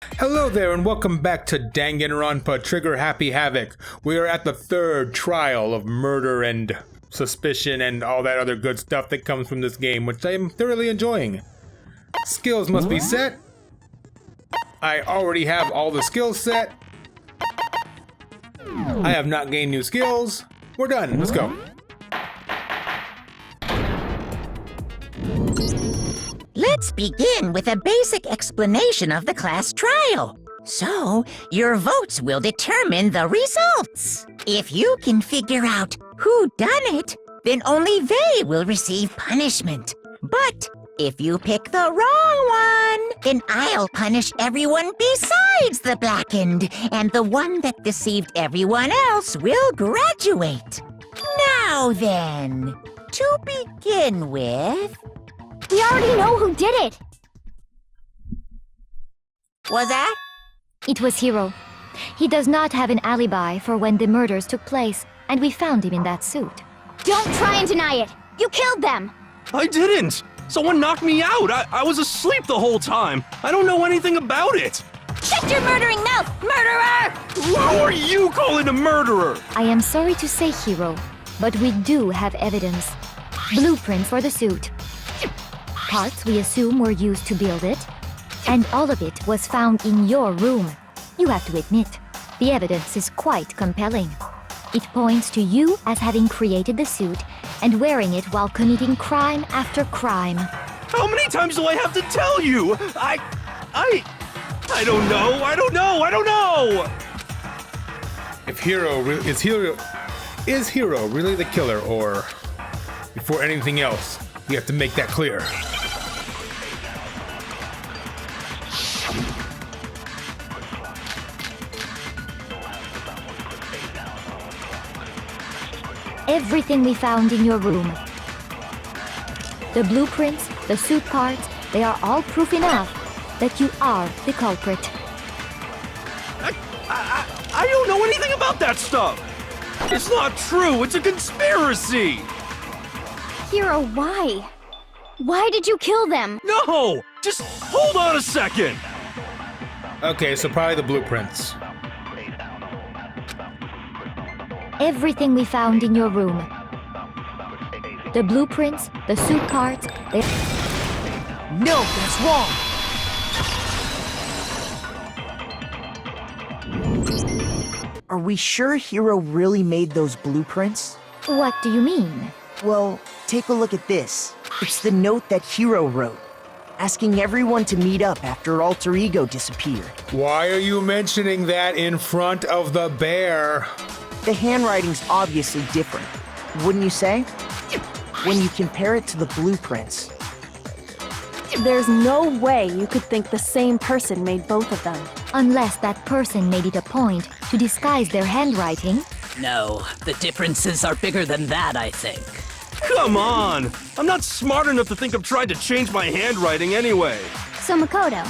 Hello there and welcome back to Danganronpa Trigger Happy Havoc. We are at the third trial of murder and suspicion and all that other good stuff that comes from this game, which I am thoroughly enjoying. Skills must be set. I already have all the skills set. I have not gained new skills. We're done. Let's go. Let's begin with a basic explanation of the class trial. So, your votes will determine the results. If you can figure out who done it, then only they will receive punishment. But if you pick the wrong one, then I'll punish everyone besides the blackened, and the one that deceived everyone else will graduate. Now then, to begin with... We already know who did it! Was that? It was Hiro. He does not have an alibi for when the murders took place, and we found him in that suit. Don't try and deny it! You killed them! I didn't! Someone knocked me out! I was asleep the whole time! I don't know anything about it! Shut your murdering mouth, murderer! Who are you calling a murderer? I am sorry to say, Hiro, but we do have evidence. Blueprint for the suit. Parts we assume were used to build it, and all of it was found in your room. You have to admit, the evidence is quite compelling. It points to you as having created the suit and wearing it while committing crime after crime. How many times do I have to tell you? I don't know! If is Hiro really the killer, or before anything else, we have to make that clear. Everything we found in your room. The blueprints, the suit parts, they are all proof enough that you are the culprit. I don't know anything about that stuff! It's not true! It's a conspiracy! Hiro, why? Why did you kill them? No! Just hold on a second! Okay, so probably the blueprints. Everything we found in your room. The blueprints, the suit parts, they... No, that's wrong! Are we sure Hiro really made those blueprints? What do you mean? Well, take a look at this. It's the note that Hiro wrote, asking everyone to meet up after Alter Ego disappeared. Why are you mentioning that in front of the bear? The handwriting's obviously different, wouldn't you say? When you compare it to the blueprints. There's no way you could think the same person made both of them. Unless that person made it a point to disguise their handwriting. No, the differences are bigger than that, I think. Come on! I'm not smart enough to think of trying to change my handwriting anyway. So Makoto,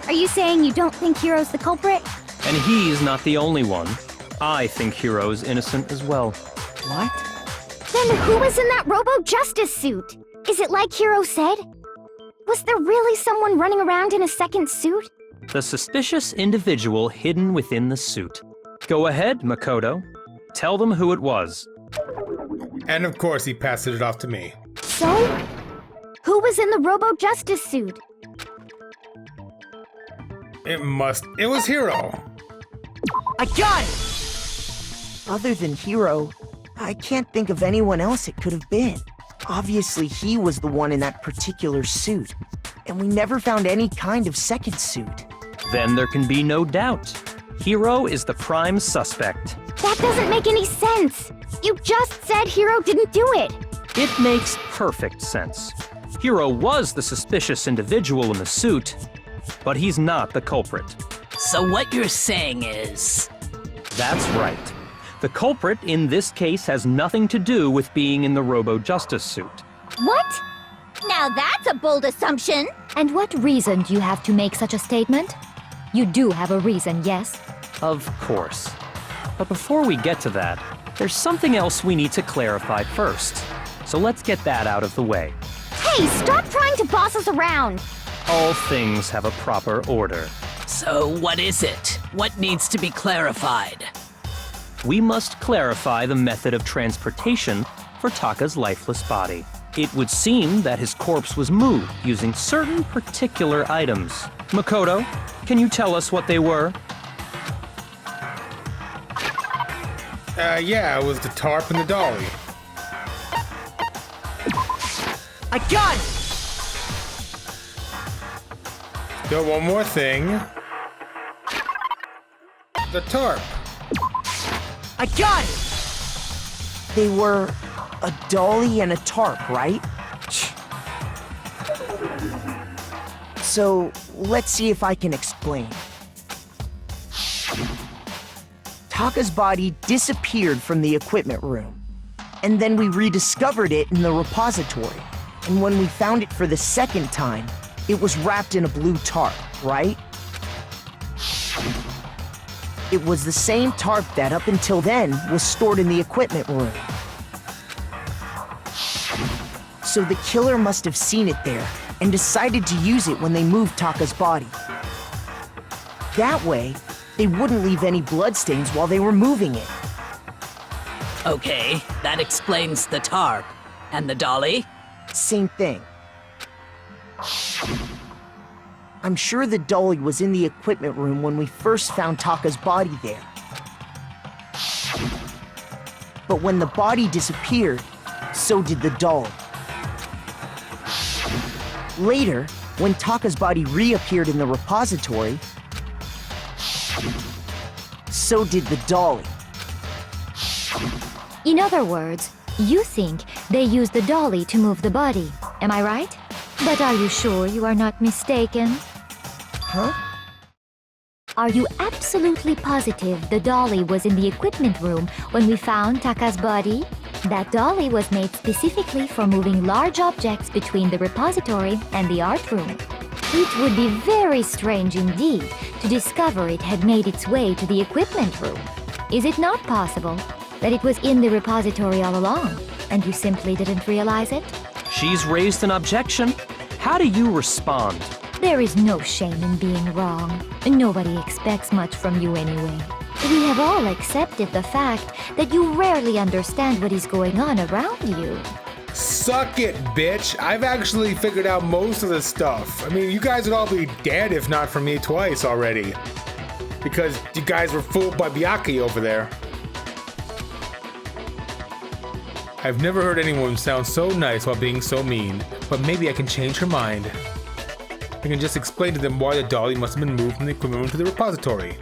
are you saying you don't think Hiro's the culprit? And he's not the only one. I think Hiro's innocent as well. What? Then who was in that Robo-Justice suit? Is it like Hiro said? Was there really someone running around in a second suit? The suspicious individual hidden within the suit. Go ahead, Makoto. Tell them who it was. And of course he passes it off to me. So? Who was in the Robo-Justice suit? It was Hiro. I got it! Other than Hiro, I can't think of anyone else it could have been. Obviously, he was the one in that particular suit, and we never found any kind of second suit. Then there can be no doubt. Hiro is the prime suspect. That doesn't make any sense! You just said Hiro didn't do it! It makes perfect sense. Hiro was the suspicious individual in the suit, but he's not the culprit. So what you're saying is... That's right. The culprit in this case has nothing to do with being in the Robo-Justice suit. What? Now that's a bold assumption. And what reason do you have to make such a statement? You do have a reason, yes? Of course. But before we get to that, there's something else we need to clarify first. So let's get that out of the way. Hey, stop trying to boss us around! All things have a proper order. So what is it? What needs to be clarified? We must clarify the method of transportation for Taka's lifeless body. It would seem that his corpse was moved using certain particular items. Makoto, can you tell us what they were? Yeah, it was the tarp and the dolly. I got it! Still one more thing. The tarp. I got it! They were a dolly and a tarp, right? So, let's see if I can explain. Taka's body disappeared from the equipment room, and then we rediscovered it in the repository. And when we found it for the second time, it was wrapped in a blue tarp, right? It was the same tarp that up until then was stored in the equipment room. So the killer must have seen it there and decided to use it when they moved Taka's body. That way, they wouldn't leave any bloodstains while they were moving it. Okay, that explains the tarp. And the dolly? Same thing. I'm sure the dolly was in the equipment room when we first found Taka's body there. But when the body disappeared, so did the dolly. Later, when Taka's body reappeared in the repository, so did the dolly. In other words, you think they used the dolly to move the body, am I right? But are you sure you are not mistaken? Huh? Are you absolutely positive the dolly was in the equipment room when we found Taka's body? That dolly was made specifically for moving large objects between the repository and the art room. It would be very strange indeed to discover it had made its way to the equipment room. Is it not possible that it was in the repository all along, and you simply didn't realize it? She's raised an objection. How do you respond? There is no shame in being wrong. Nobody expects much from you anyway. We have all accepted the fact that you rarely understand what is going on around you. Suck it, bitch. I've actually figured out most of the stuff. I mean, you guys would all be dead if not for me twice already. Because you guys were fooled by Byakuya over there. I've never heard anyone sound so nice while being so mean, but maybe I can change her mind. I can just explain to them why the dolly must have been moved from the equipment room to the repository.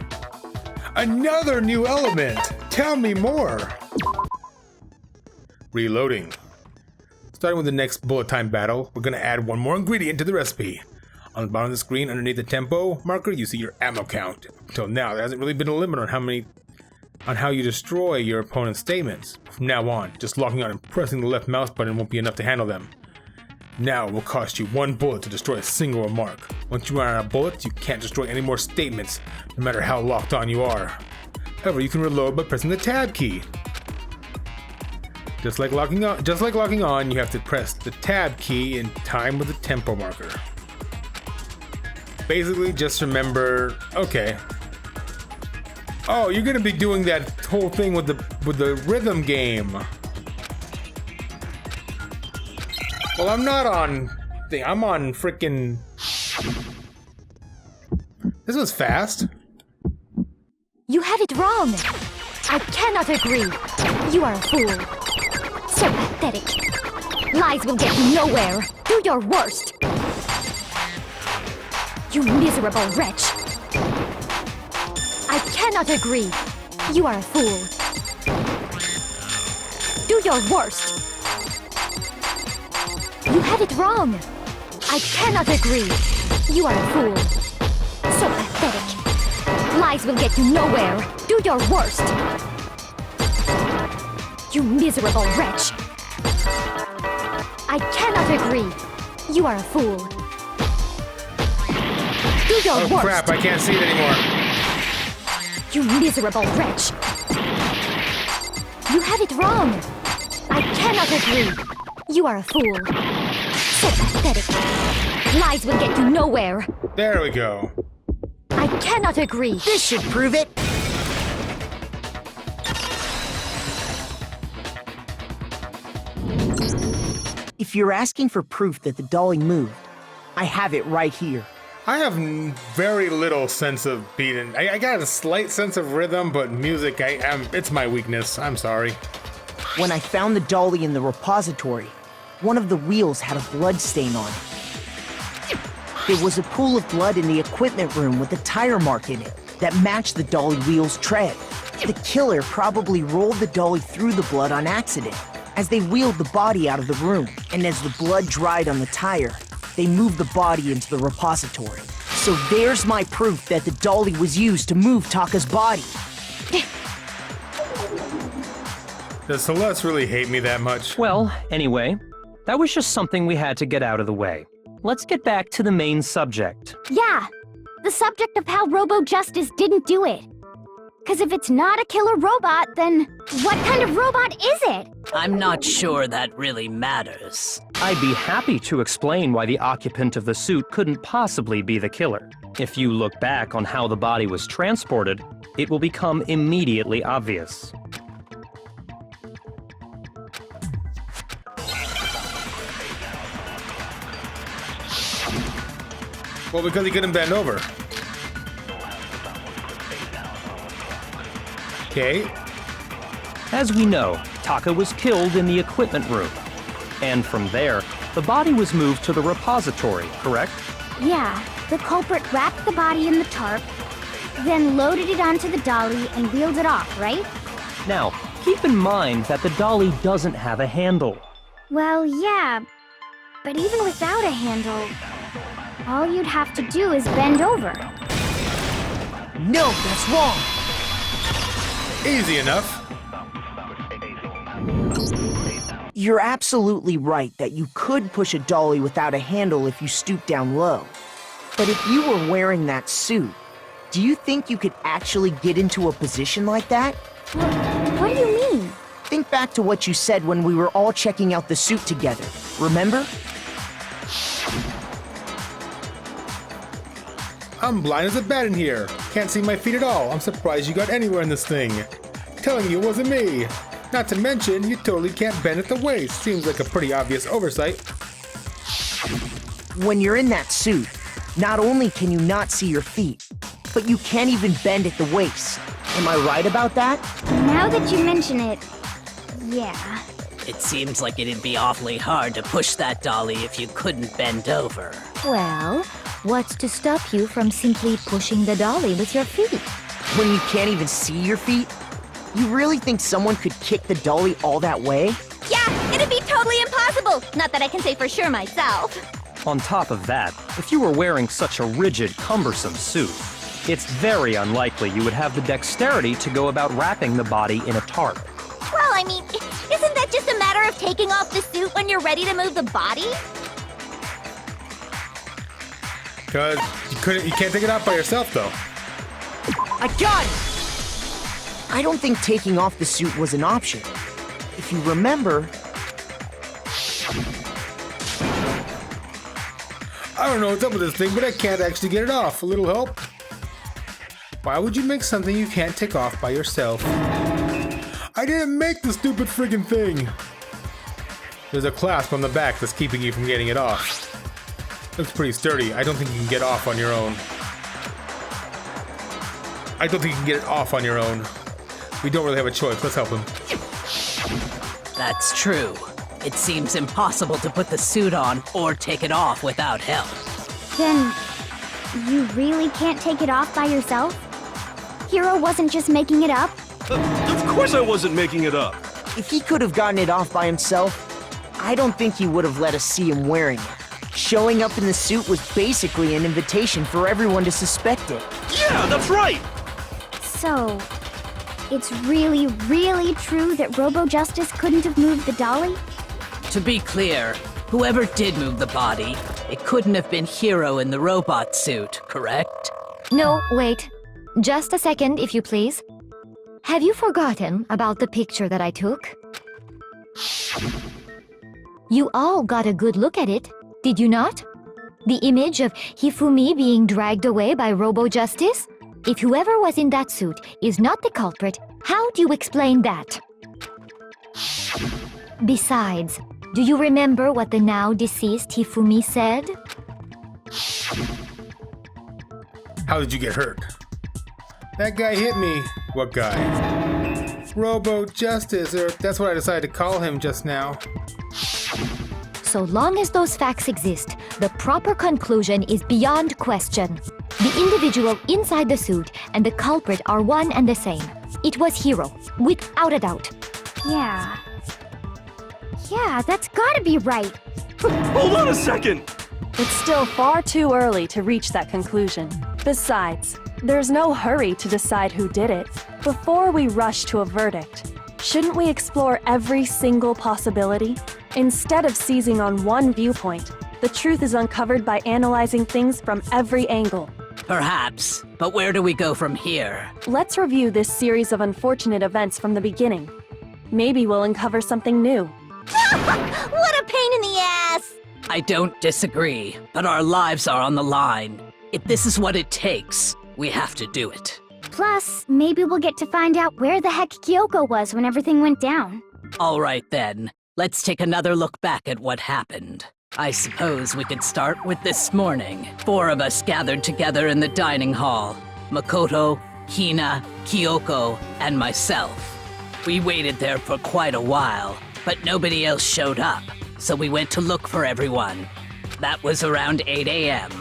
Another new element! Tell me more! Reloading. Starting with the next bullet time battle, we're gonna add one more ingredient to the recipe. On the bottom of the screen, underneath the tempo marker, you see your ammo count. Until now, there hasn't really been a limit on how you destroy your opponent's statements. From now on, just locking on and pressing the left mouse button won't be enough to handle them. Now it will cost you 1 bullet to destroy a single remark. Once you run out of bullets, you can't destroy any more statements, no matter how locked on you are. However, you can reload by pressing the tab key. Just like locking on, you have to press the tab key in time with the tempo marker. Basically, just remember, okay. Oh, you're gonna be doing that whole thing with the rhythm game. Well, I'm not on I'm on frickin'. This was fast. You have it wrong. I cannot agree. You are a fool. So pathetic. Lies will get you nowhere. Do your worst. You miserable wretch. I cannot agree. You are a fool. Do your worst. You have it wrong. I cannot agree. You are a fool. So pathetic. Lies will get you nowhere. Do your worst. You miserable wretch. I cannot agree. You are a fool. Do your worst. Oh crap, I can't see it anymore. You miserable wretch. You have it wrong. I cannot agree. You are a fool. So pathetic. Lies will get you nowhere. There we go. I Cannot agree. This should prove it. If you're asking for proof that the dolly moved, I have it right here. I have very little sense of beating. I got a slight sense of rhythm, but music, it's my weakness. I'm sorry. When I found the dolly in the repository, one of the wheels had a blood stain on it. There was a pool of blood in the equipment room with a tire mark in it that matched the dolly wheel's tread. The killer probably rolled the dolly through the blood on accident as they wheeled the body out of the room, and as the blood dried on the tire, they moved the body into the repository. So there's my proof that the dolly was used to move Taka's body. Does Celeste really hate me that much? Well, anyway, that was just something we had to get out of the way. Let's get back to the main subject. Yeah, the subject of how Robo-Justice didn't do it. Because if it's not a killer robot, then what kind of robot is it? I'm not sure that really matters. I'd be happy to explain why the occupant of the suit couldn't possibly be the killer. If you look back on how the body was transported, it will become immediately obvious. Well, because he couldn't bend over. Okay. As we know, Taka was killed in the equipment room. And from there, the body was moved to the repository, correct? Yeah, the culprit wrapped the body in the tarp, then loaded it onto the dolly and wheeled it off, right? Now, keep in mind that the dolly doesn't have a handle. Well, yeah, but even without a handle, all you'd have to do is bend over. No, that's wrong. Easy enough. You're absolutely right that you could push a dolly without a handle if you stoop down low. But if you were wearing that suit, do you think you could actually get into a position like that? What do you mean? Think back to what you said when we were all checking out the suit together, remember? I'm blind as a bat in here. Can't see my feet at all. I'm surprised you got anywhere in this thing. Telling you it wasn't me. Not to mention, you totally can't bend at the waist. Seems like a pretty obvious oversight. When you're in that suit, not only can you not see your feet, but you can't even bend at the waist. Am I right about that? Now that you mention it, yeah. It seems like it'd be awfully hard to push that dolly if you couldn't bend over. Well, what's to stop you from simply pushing the dolly with your feet? When you can't even see your feet? You really think someone could kick the dolly all that way? Yeah, it'd be totally impossible. Not that I can say for sure myself. On top of that, if you were wearing such a rigid, cumbersome suit, it's very unlikely you would have the dexterity to go about wrapping the body in a tarp. Well, I mean, isn't that just a matter of taking off the suit when you're ready to move the body? Cause you can't take it out by yourself though. I got it! I don't think taking off the suit was an option. If you remember... I don't know what's up with this thing, but I can't actually get it off. A little help? Why would you make something you can't take off by yourself? I didn't make the stupid friggin' thing! There's a clasp on the back that's keeping you from getting it off. Looks pretty sturdy. I don't think you can get off on your own. I don't think you can get it off on your own. We don't really have a choice. Let's help him. That's true. It seems impossible to put the suit on or take it off without help. Then, you really can't take it off by yourself? Hiro wasn't just making it up? Of course I wasn't making it up. If he could have gotten it off by himself, I don't think he would have let us see him wearing it. Showing up in the suit was basically an invitation for everyone to suspect it. Yeah, that's right! So, it's really, really true that Robo-Justice couldn't have moved the dolly? To be clear, whoever did move the body, it couldn't have been Hiro in the robot suit, correct? No, wait. Just a second, if you please. Have you forgotten about the picture that I took? You all got a good look at it, did you not? The image of Hifumi being dragged away by Robo-Justice? If whoever was in that suit is not the culprit, how do you explain that? Besides, do you remember what the now deceased Hifumi said? How did you get hurt? That guy hit me. What guy? Robo Justice, or that's what I decided to call him just now. So long as those facts exist, the proper conclusion is beyond question. The individual inside the suit and the culprit are one and the same. It was Hiro, without a doubt. Yeah. Yeah, that's gotta be right. Hold on a second! It's still far too early to reach that conclusion. Besides, there's no hurry to decide who did it. Before we rush to a verdict, shouldn't we explore every single possibility? Instead of seizing on one viewpoint, the truth is uncovered by analyzing things from every angle. Perhaps, but where do we go from here? Let's review this series of unfortunate events from the beginning. Maybe we'll uncover something new. What a pain in the ass! I don't disagree, but our lives are on the line. If this is what it takes, we have to do it. Plus, maybe we'll get to find out where the heck Kyoko was when everything went down. All right then, let's take another look back at what happened. I suppose we could start with this morning. 4 of us gathered together in the dining hall. Makoto, Hina, Kyoko, and myself. We waited there for quite a while, but nobody else showed up, so we went to look for everyone. That was around 8 a.m.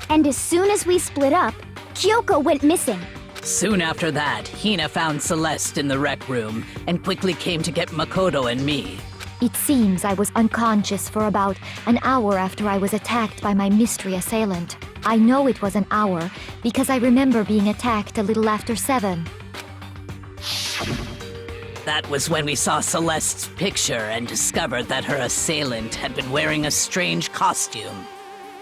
And as soon as we split up, Kyoko went missing. Soon after that, Hina found Celeste in the rec room and quickly came to get Makoto and me. It seems I was unconscious for about an hour after I was attacked by my mystery assailant. I know it was an hour because I remember being attacked a little after 7. That was when we saw Celeste's picture and discovered that her assailant had been wearing a strange costume.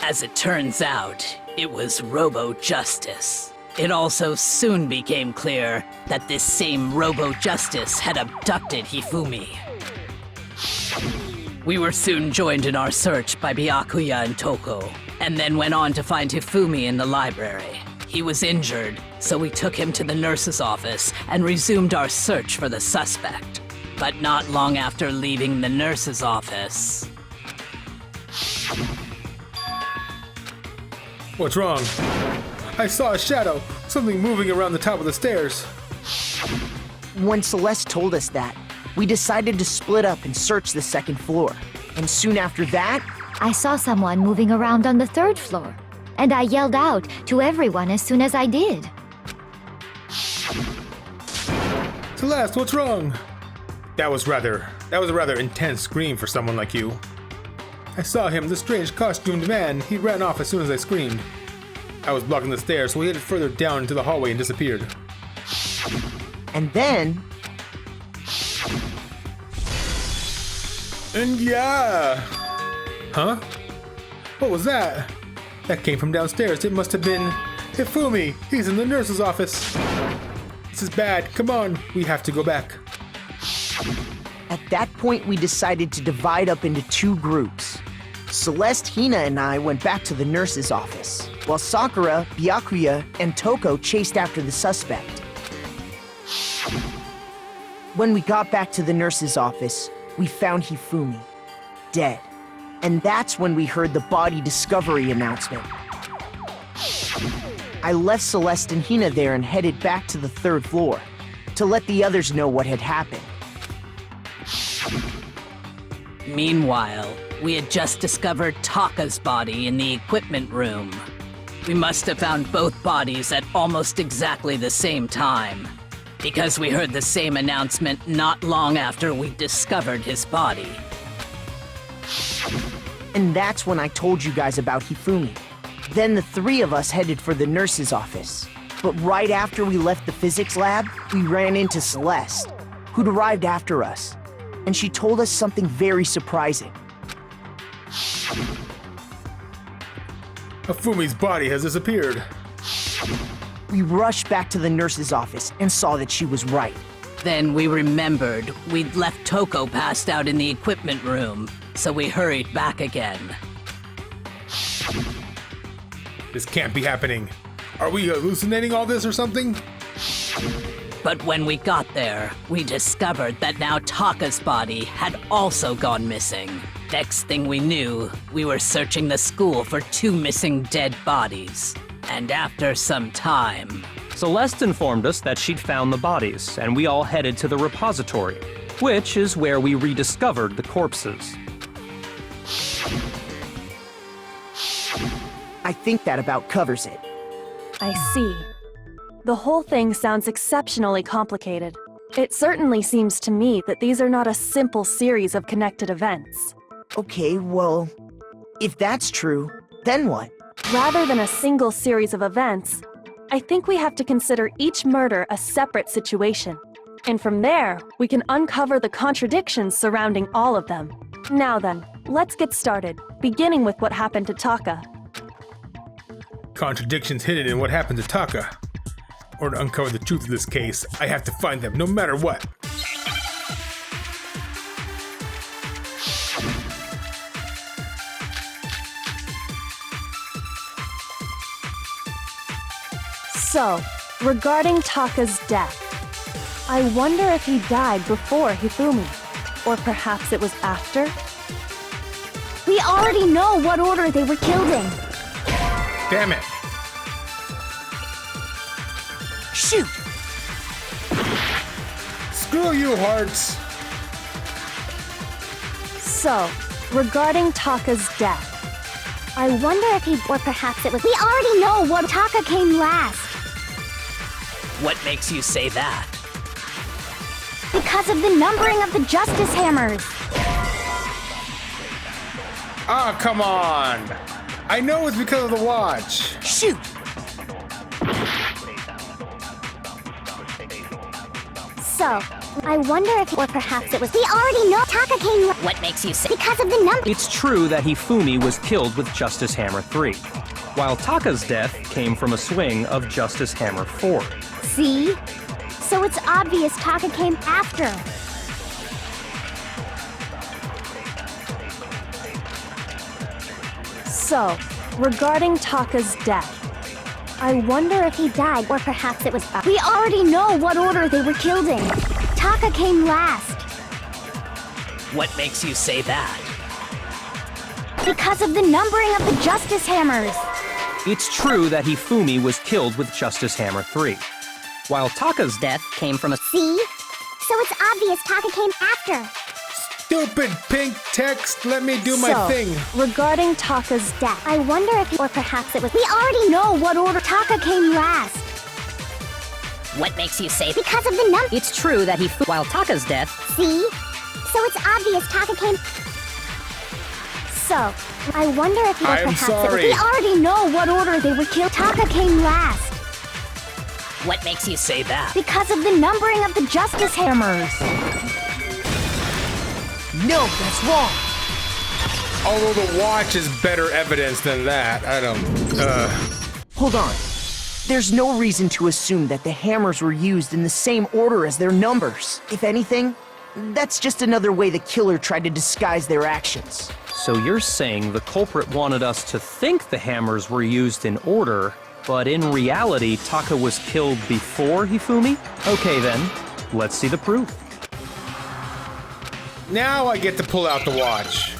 As it turns out, it was Robo-Justice. It also soon became clear that this same Robo-Justice had abducted Hifumi. We were soon joined in our search by Byakuya and Toko, and then went on to find Hifumi in the library. He was injured, so we took him to the nurse's office and resumed our search for the suspect. But not long after leaving the nurse's office... What's wrong? I saw a shadow, something moving around the top of the stairs. When Celeste told us that, we decided to split up and search the second floor. And soon after that, I saw someone moving around on the 3rd floor, and I yelled out to everyone as soon as I did. Celeste, what's wrong? That was a rather intense scream for someone like you. I saw him, the strange costumed man. He ran off as soon as I screamed. I was blocking the stairs, so he headed further down into the hallway and disappeared. and then... And yeah! Huh? What was that? That came from downstairs. It must have been Hifumi. He's in the nurse's office. This is bad. Come on. We have to go back. At that point, we decided to divide up into 2 groups. Celeste, Hina, and I went back to the nurse's office, while Sakura, Byakuya, and Toko chased after the suspect. When we got back to the nurse's office, we found Hifumi, dead. And that's when we heard the body discovery announcement. I left Celeste and Hina there and headed back to the 3rd floor to let the others know what had happened. Meanwhile, we had just discovered Taka's body in the equipment room. We must have found both bodies at almost exactly the same time, because we heard the same announcement not long after we discovered his body. And that's when I told you guys about Hifumi. Then the 3 of us headed for the nurse's office. But right after we left the physics lab, we ran into Celeste, who'd arrived after us. And she told us something very surprising. Hifumi's body has disappeared. We rushed back to the nurse's office and saw that she was right. Then we remembered we'd left Toko passed out in the equipment room, so we hurried back again. This can't be happening. Are we hallucinating all this or something? But when we got there, we discovered that now Taka's body had also gone missing. Next thing we knew, we were searching the school for 2 missing dead bodies. And after some time, Celeste informed us that she'd found the bodies, and we all headed to the repository, which is where we rediscovered the corpses. I think that about covers it. I see. The whole thing sounds exceptionally complicated. It certainly seems to me that these are not a simple series of connected events. Okay, well, if that's true, then what? Rather than a single series of events, I think we have to consider each murder a separate situation. And from there, we can uncover the contradictions surrounding all of them. Now then, let's get started, beginning with what happened to Taka. Contradictions hidden in what happened to Taka. Or to uncover the truth of this case, I have to find them no matter what. So, regarding Taka's death, I wonder if he died before Hifumi, or perhaps it was after? We already know what order they were killed in. Damn it. Shoot! Screw you, Hearts. So, regarding Taka's death, I wonder if he, or perhaps it was. We already know what Taka came last. what makes you say that? Because of the numbering of the Justice Hammers. Ah, come on. I know it's because of the watch. Shoot! So, I wonder if, or perhaps it was. We already know Taka came. What makes you say? Because of the number. It's true that Hifumi was killed with Justice Hammer 3, while Taka's death came from a swing of Justice Hammer 4. See? So it's obvious Taka came after. So, regarding Taka's death, I wonder if he died, Or perhaps it was. We already know what order they were killed in. Taka came last. What makes you say that? Because of the numbering of the Justice Hammers. It's true that Hifumi was killed with Justice Hammer 3, while Taka's death came from a... See? So it's obvious Taka came after. Stupid pink text, let me do my thing. Regarding Taka's death, I wonder if, or perhaps it was. We already know what order Taka came last. What makes you say that? Because of the number. It's true that while Taka's death... See? So it's obvious Taka came. So, I wonder if, or I am perhaps it was. sorry. We already know what order they were killed. Taka came last. What makes you say that? Because of the numbering of the Justice Hammers. No, that's wrong. Although the watch is better evidence than that, I don't... Hold on. There's no reason to assume that the hammers were used in the same order as their numbers. If anything, that's just another way the killer tried to disguise their actions. So you're saying the culprit wanted us to think the hammers were used in order, but in reality, Taka was killed before Hifumi? Okay then, let's see the proof. Now I get to pull out the watch.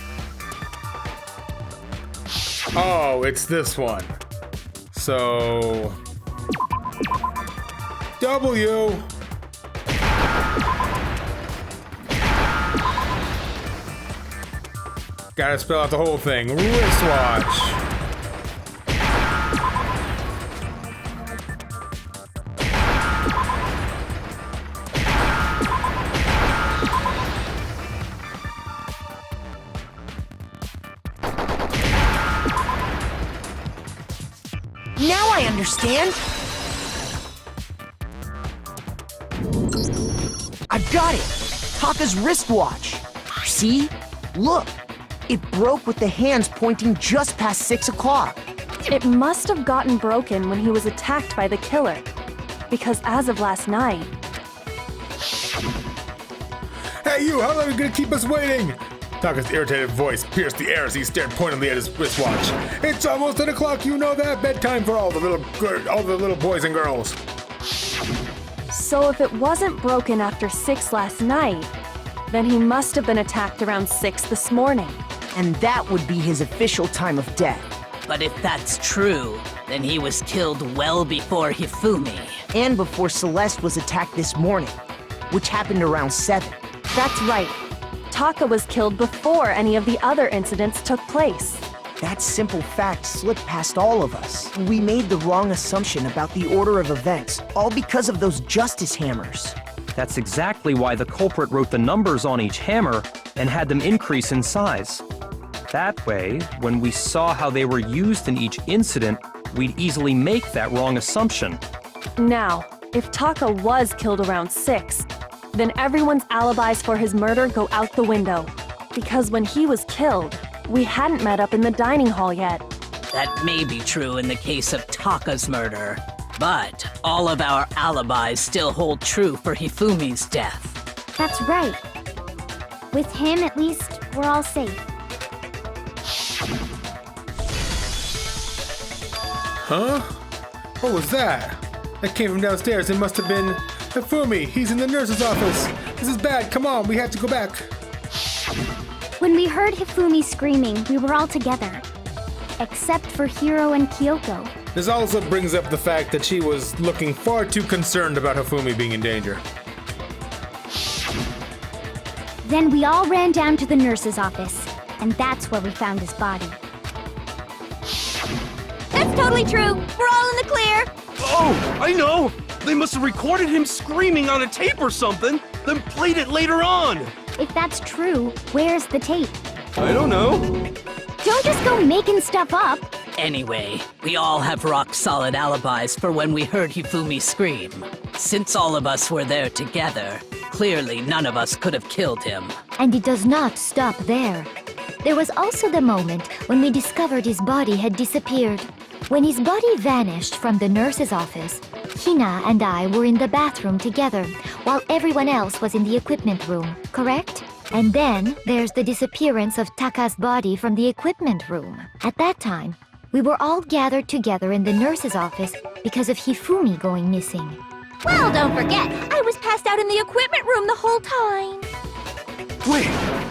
Oh, it's this one. So... W. Gotta spell out the whole thing. Wristwatch. Now I understand. I've got it. Taka's wristwatch. See? Look. It broke with the hands pointing just past 6 o'clock. it must have gotten broken when he was attacked by the killer. Because as of last night... Hey you, how long are you gonna keep us waiting? Taka's irritated voice pierced the air as he stared pointedly at his wristwatch. It's almost 10 o'clock, you know that? Bedtime for all the little boys and girls. So if it wasn't broken after 6 last night, then he must have been attacked around 6 this morning. And that would be his official time of death. But if that's true, then he was killed well before Hifumi. And before Celeste was attacked this morning, which happened around 7. That's right. Taka was killed before any of the other incidents took place. That simple fact slipped past all of us. We made the wrong assumption about the order of events, all because of those justice hammers. That's exactly why the culprit wrote the numbers on each hammer and had them increase in size. That way, when we saw how they were used in each incident, we'd easily make that wrong assumption. Now, if Taka was killed around 6, then everyone's alibis for his murder go out the window. Because when he was killed, we hadn't met up in the dining hall yet. That may be true in the case of Taka's murder, but all of our alibis still hold true for Hifumi's death. That's right. With him, at least, we're all safe. Huh? What was that? That came from downstairs. It must have been Hifumi. He's in the nurse's office. This is bad. Come on, we have to go back. When we heard Hifumi screaming, we were all together. Except for Hiro and Kyoko. This also brings up the fact that she was looking far too concerned about Hifumi being in danger. Then we all ran down to the nurse's office, and that's where we found his body. That's totally true. We're all in the clear. Oh, I know! They must have recorded him screaming on a tape or something, then played it later on! If that's true, where's the tape? I don't know. Don't just go making stuff up. Anyway, we all have rock-solid alibis for when we heard Hifumi scream. Since all of us were there together, clearly none of us could have killed him. And it does not stop there. There was also the moment when we discovered his body had disappeared. When his body vanished from the nurse's office, Hina and I were in the bathroom together, while everyone else was in the equipment room, correct? And then there's the disappearance of Taka's body from the equipment room. At that time, we were all gathered together in the nurse's office because of Hifumi going missing. Well, don't forget, I was passed out in the equipment room the whole time. Wait,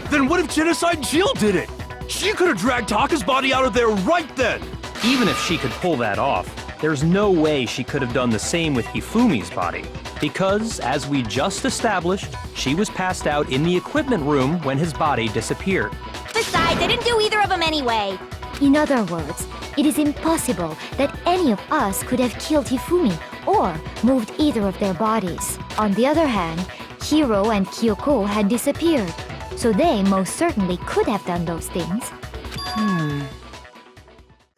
then what if Genocide Jill did it? She could have dragged Taka's body out of there right then! Even if she could pull that off, there's no way she could have done the same with Hifumi's body. Because, as we just established, she was passed out in the equipment room when his body disappeared. Besides, I didn't do either of them anyway. In other words, it is impossible that any of us could have killed Hifumi or moved either of their bodies. On the other hand, Hiro and Kyoko had disappeared, so they most certainly could have done those things.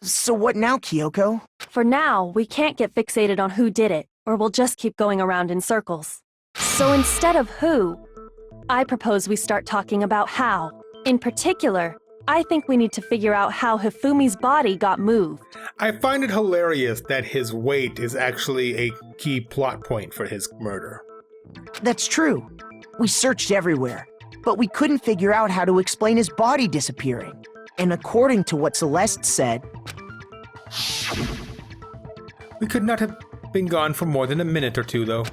So what now, Kyoko? For now, we can't get fixated on who did it, or we'll just keep going around in circles. So instead of who, I propose we start talking about how. In particular, I think we need to figure out how Hifumi's body got moved. I find it hilarious that his weight is actually a key plot point for his murder. That's true. We searched everywhere, but we couldn't figure out how to explain his body disappearing. And according to what Celeste said, We could not have been gone for more than a minute or two, though.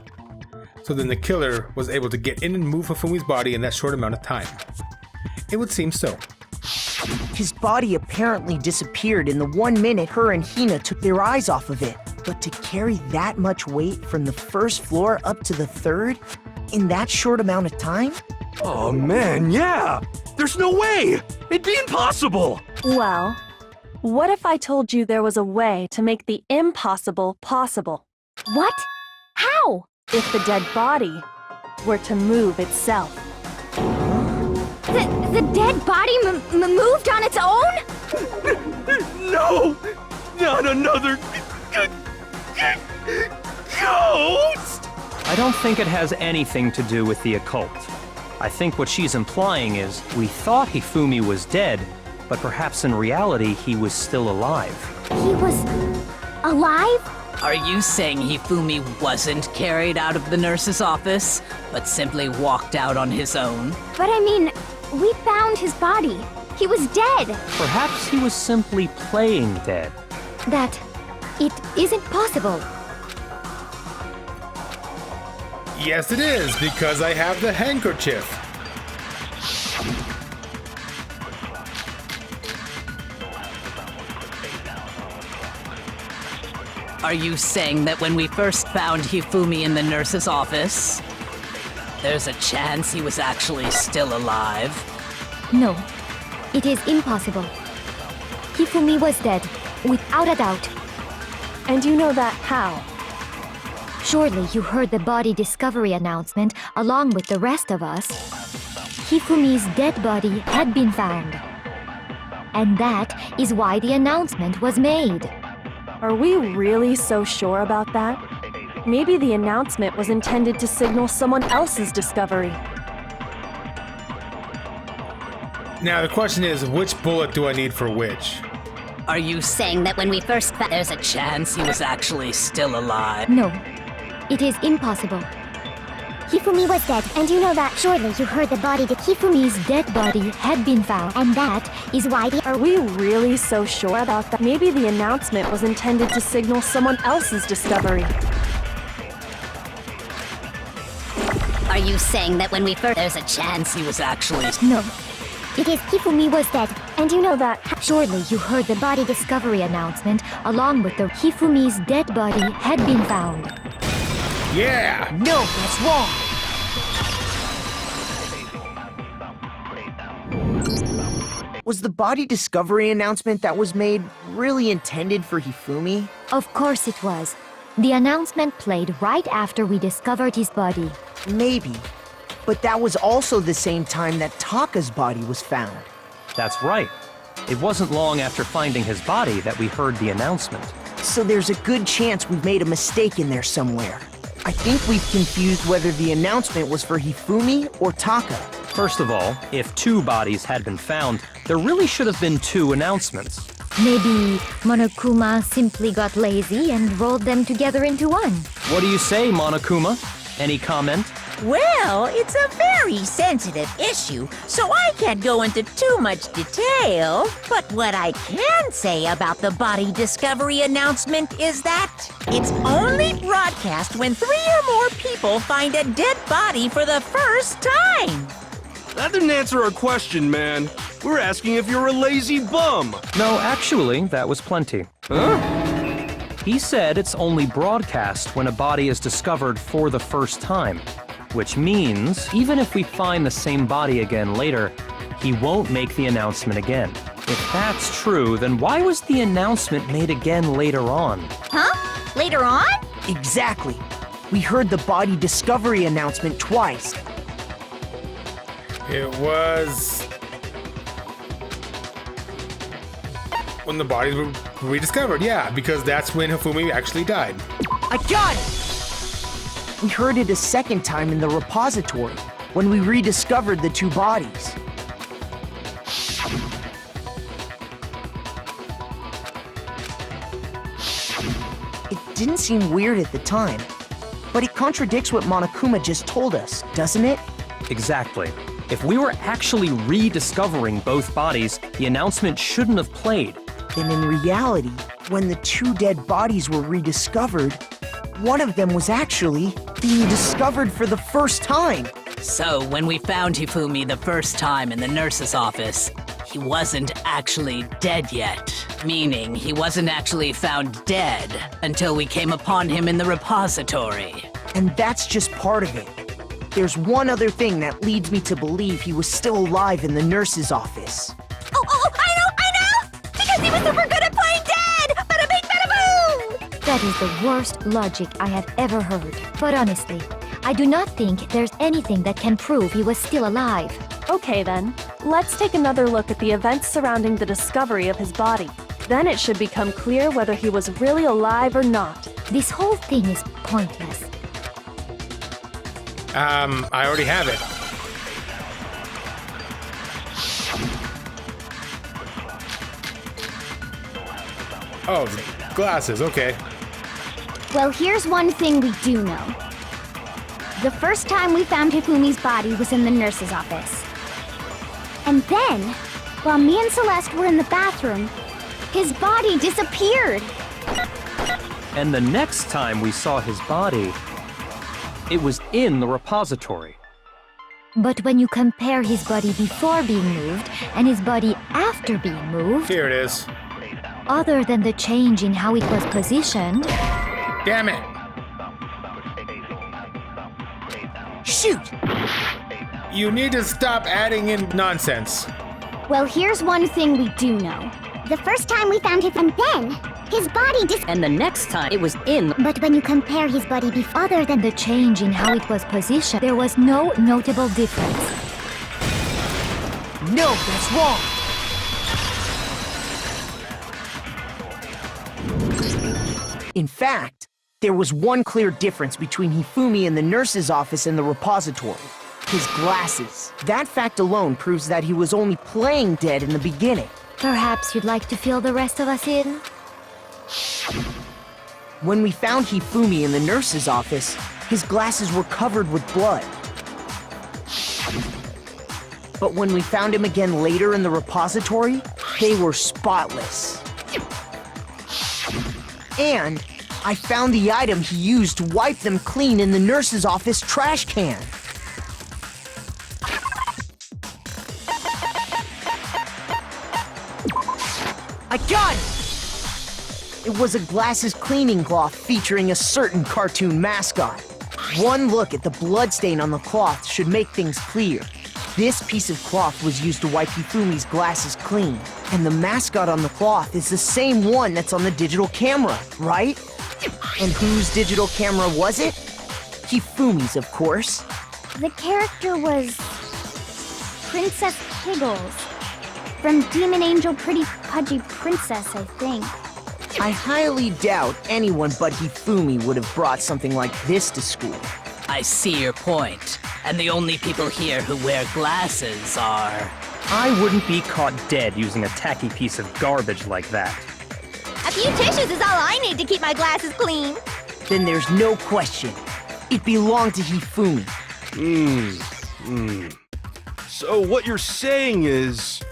So then the killer was able to get in and move Hifumi's body in that short amount of time. It would seem so. his body apparently disappeared in the 1 minute her and Hina took their eyes off of it. But to carry that much weight from the first floor up to the third in that short amount of time? Oh man, yeah! There's no way! It'd be impossible! Well, what if I told you there was a way to make the impossible possible? What? How? If the dead body were to move itself. The dead body moved on its own? No! Not another ghost! I don't think it has anything to do with the occult. I think what she's implying is we thought Hifumi was dead, but perhaps in reality he was still alive. He was alive? Are you saying Hifumi wasn't carried out of the nurse's office, but simply walked out on his own? But I mean, We found his body. He was dead. Perhaps he was simply playing dead. That it isn't possible. Yes, it is, because I have the handkerchief. Are you saying that when we first found Hifumi in the nurse's office, there's a chance he was actually still alive? No, it is impossible. Hifumi was dead, without a doubt. And you know that how? Surely you heard the body discovery announcement along with the rest of us. Hifumi's dead body had been found. And that is why the announcement was made. Are we really so sure about that? Maybe the announcement was intended to signal someone else's discovery. Now the question is, which bullet do I need for which? Are you saying that when we first found there's a chance he was actually still alive? No, it is impossible. Hifumi was dead, and you know that. Surely you heard the body. Hifumi's dead body had been found, and that is why the... Are we really so sure about that? Maybe the announcement was intended to signal someone else's discovery. Are you saying that when we first... There's a chance he was actually... No, it is Hifumi was dead. And you know that. Surely you heard the body discovery announcement along with the Hifumi's dead body had been found. Yeah! No, that's wrong. Was the body discovery announcement that was made really intended for Hifumi? Of course it was. The announcement played right after we discovered his body. Maybe. But that was also the same time that Taka's body was found. That's right. It wasn't long after finding his body that we heard the announcement. So there's a good chance we've made a mistake in there somewhere. I think we've confused whether the announcement was for Hifumi or Taka. First of all, if 2 bodies had been found, there really should have been 2 announcements. Maybe Monokuma simply got lazy and rolled them together into one. What do you say, Monokuma? Any comment? Well, it's a very sensitive issue, so I can't go into too much detail. But what I can say about the body discovery announcement is that it's only broadcast when 3 or more people find a dead body for the first time. That didn't answer our question, man. We're asking if you're a lazy bum. No, actually, that was plenty. Huh? He said it's only broadcast when a body is discovered for the first time. Which means, even if we find the same body again later, he won't make the announcement again. If that's true, then why was the announcement made again later on? Huh? Later on? Exactly. We heard the body discovery announcement twice. It was... when the bodies were rediscovered, yeah, because that's when Hifumi actually died. I got it! We heard it a second time in the repository, when we rediscovered the 2 bodies. It didn't seem weird at the time, but it contradicts what Monokuma just told us, doesn't it? Exactly. If we were actually rediscovering both bodies, the announcement shouldn't have played. Then in reality, when the 2 dead bodies were rediscovered, one of them was actually being discovered for the first time. So, when we found Hifumi the first time in the nurse's office, he wasn't actually dead yet. Meaning, he wasn't actually found dead until we came upon him in the repository. And that's just part of it. There's one other thing that leads me to believe he was still alive in the nurse's office. Oh, I know! Because he was super good at playing dead! Bada bing, bada boom! That is the worst logic I have ever heard. But honestly, I do not think there's anything that can prove he was still alive. Okay then, let's take another look at the events surrounding the discovery of his body. Then it should become clear whether he was really alive or not. This whole thing is pointless. I already have it. Oh, glasses, okay. Well, here's one thing we do know. The first time we found Hifumi's body was in the nurse's office. And then, while me and Celeste were in the bathroom, his body disappeared. And the next time we saw his body, it was in the repository. But when you compare his body before being moved and his body after being moved, Here it is. other than the change in how it was positioned, Damn it. Shoot! You need to stop adding in nonsense. Well, here's one thing we do know. The first time we found him, and then his body And the next time, it was in. But when you compare his body before, other than the change in how it was positioned, there was no notable difference. No, that's wrong! In fact, there was one clear difference between Hifumi in the nurse's office and the repository. His glasses. That fact alone proves that he was only playing dead in the beginning. Perhaps you'd like to fill the rest of us in? When we found Hifumi in the nurse's office, his glasses were covered with blood. But when we found him again later in the repository, they were spotless. And I found the item he used to wipe them clean in the nurse's office trash can. I got it! It was a glasses cleaning cloth featuring a certain cartoon mascot. One look at the bloodstain on the cloth should make things clear. This piece of cloth was used to wipe Hifumi's glasses clean, and the mascot on the cloth is the same one that's on the digital camera, right? And whose digital camera was it? Hifumi's, of course. The character was Princess Piggles. From Demon Angel Pretty Pudgy Princess, I think. I highly doubt anyone but Hifumi would have brought something like this to school. I see your point. And the only people here who wear glasses are... I wouldn't be caught dead using a tacky piece of garbage like that. a few tissues is all I need to keep my glasses clean. Then there's no question. It belonged to Hifumi. So what you're saying is...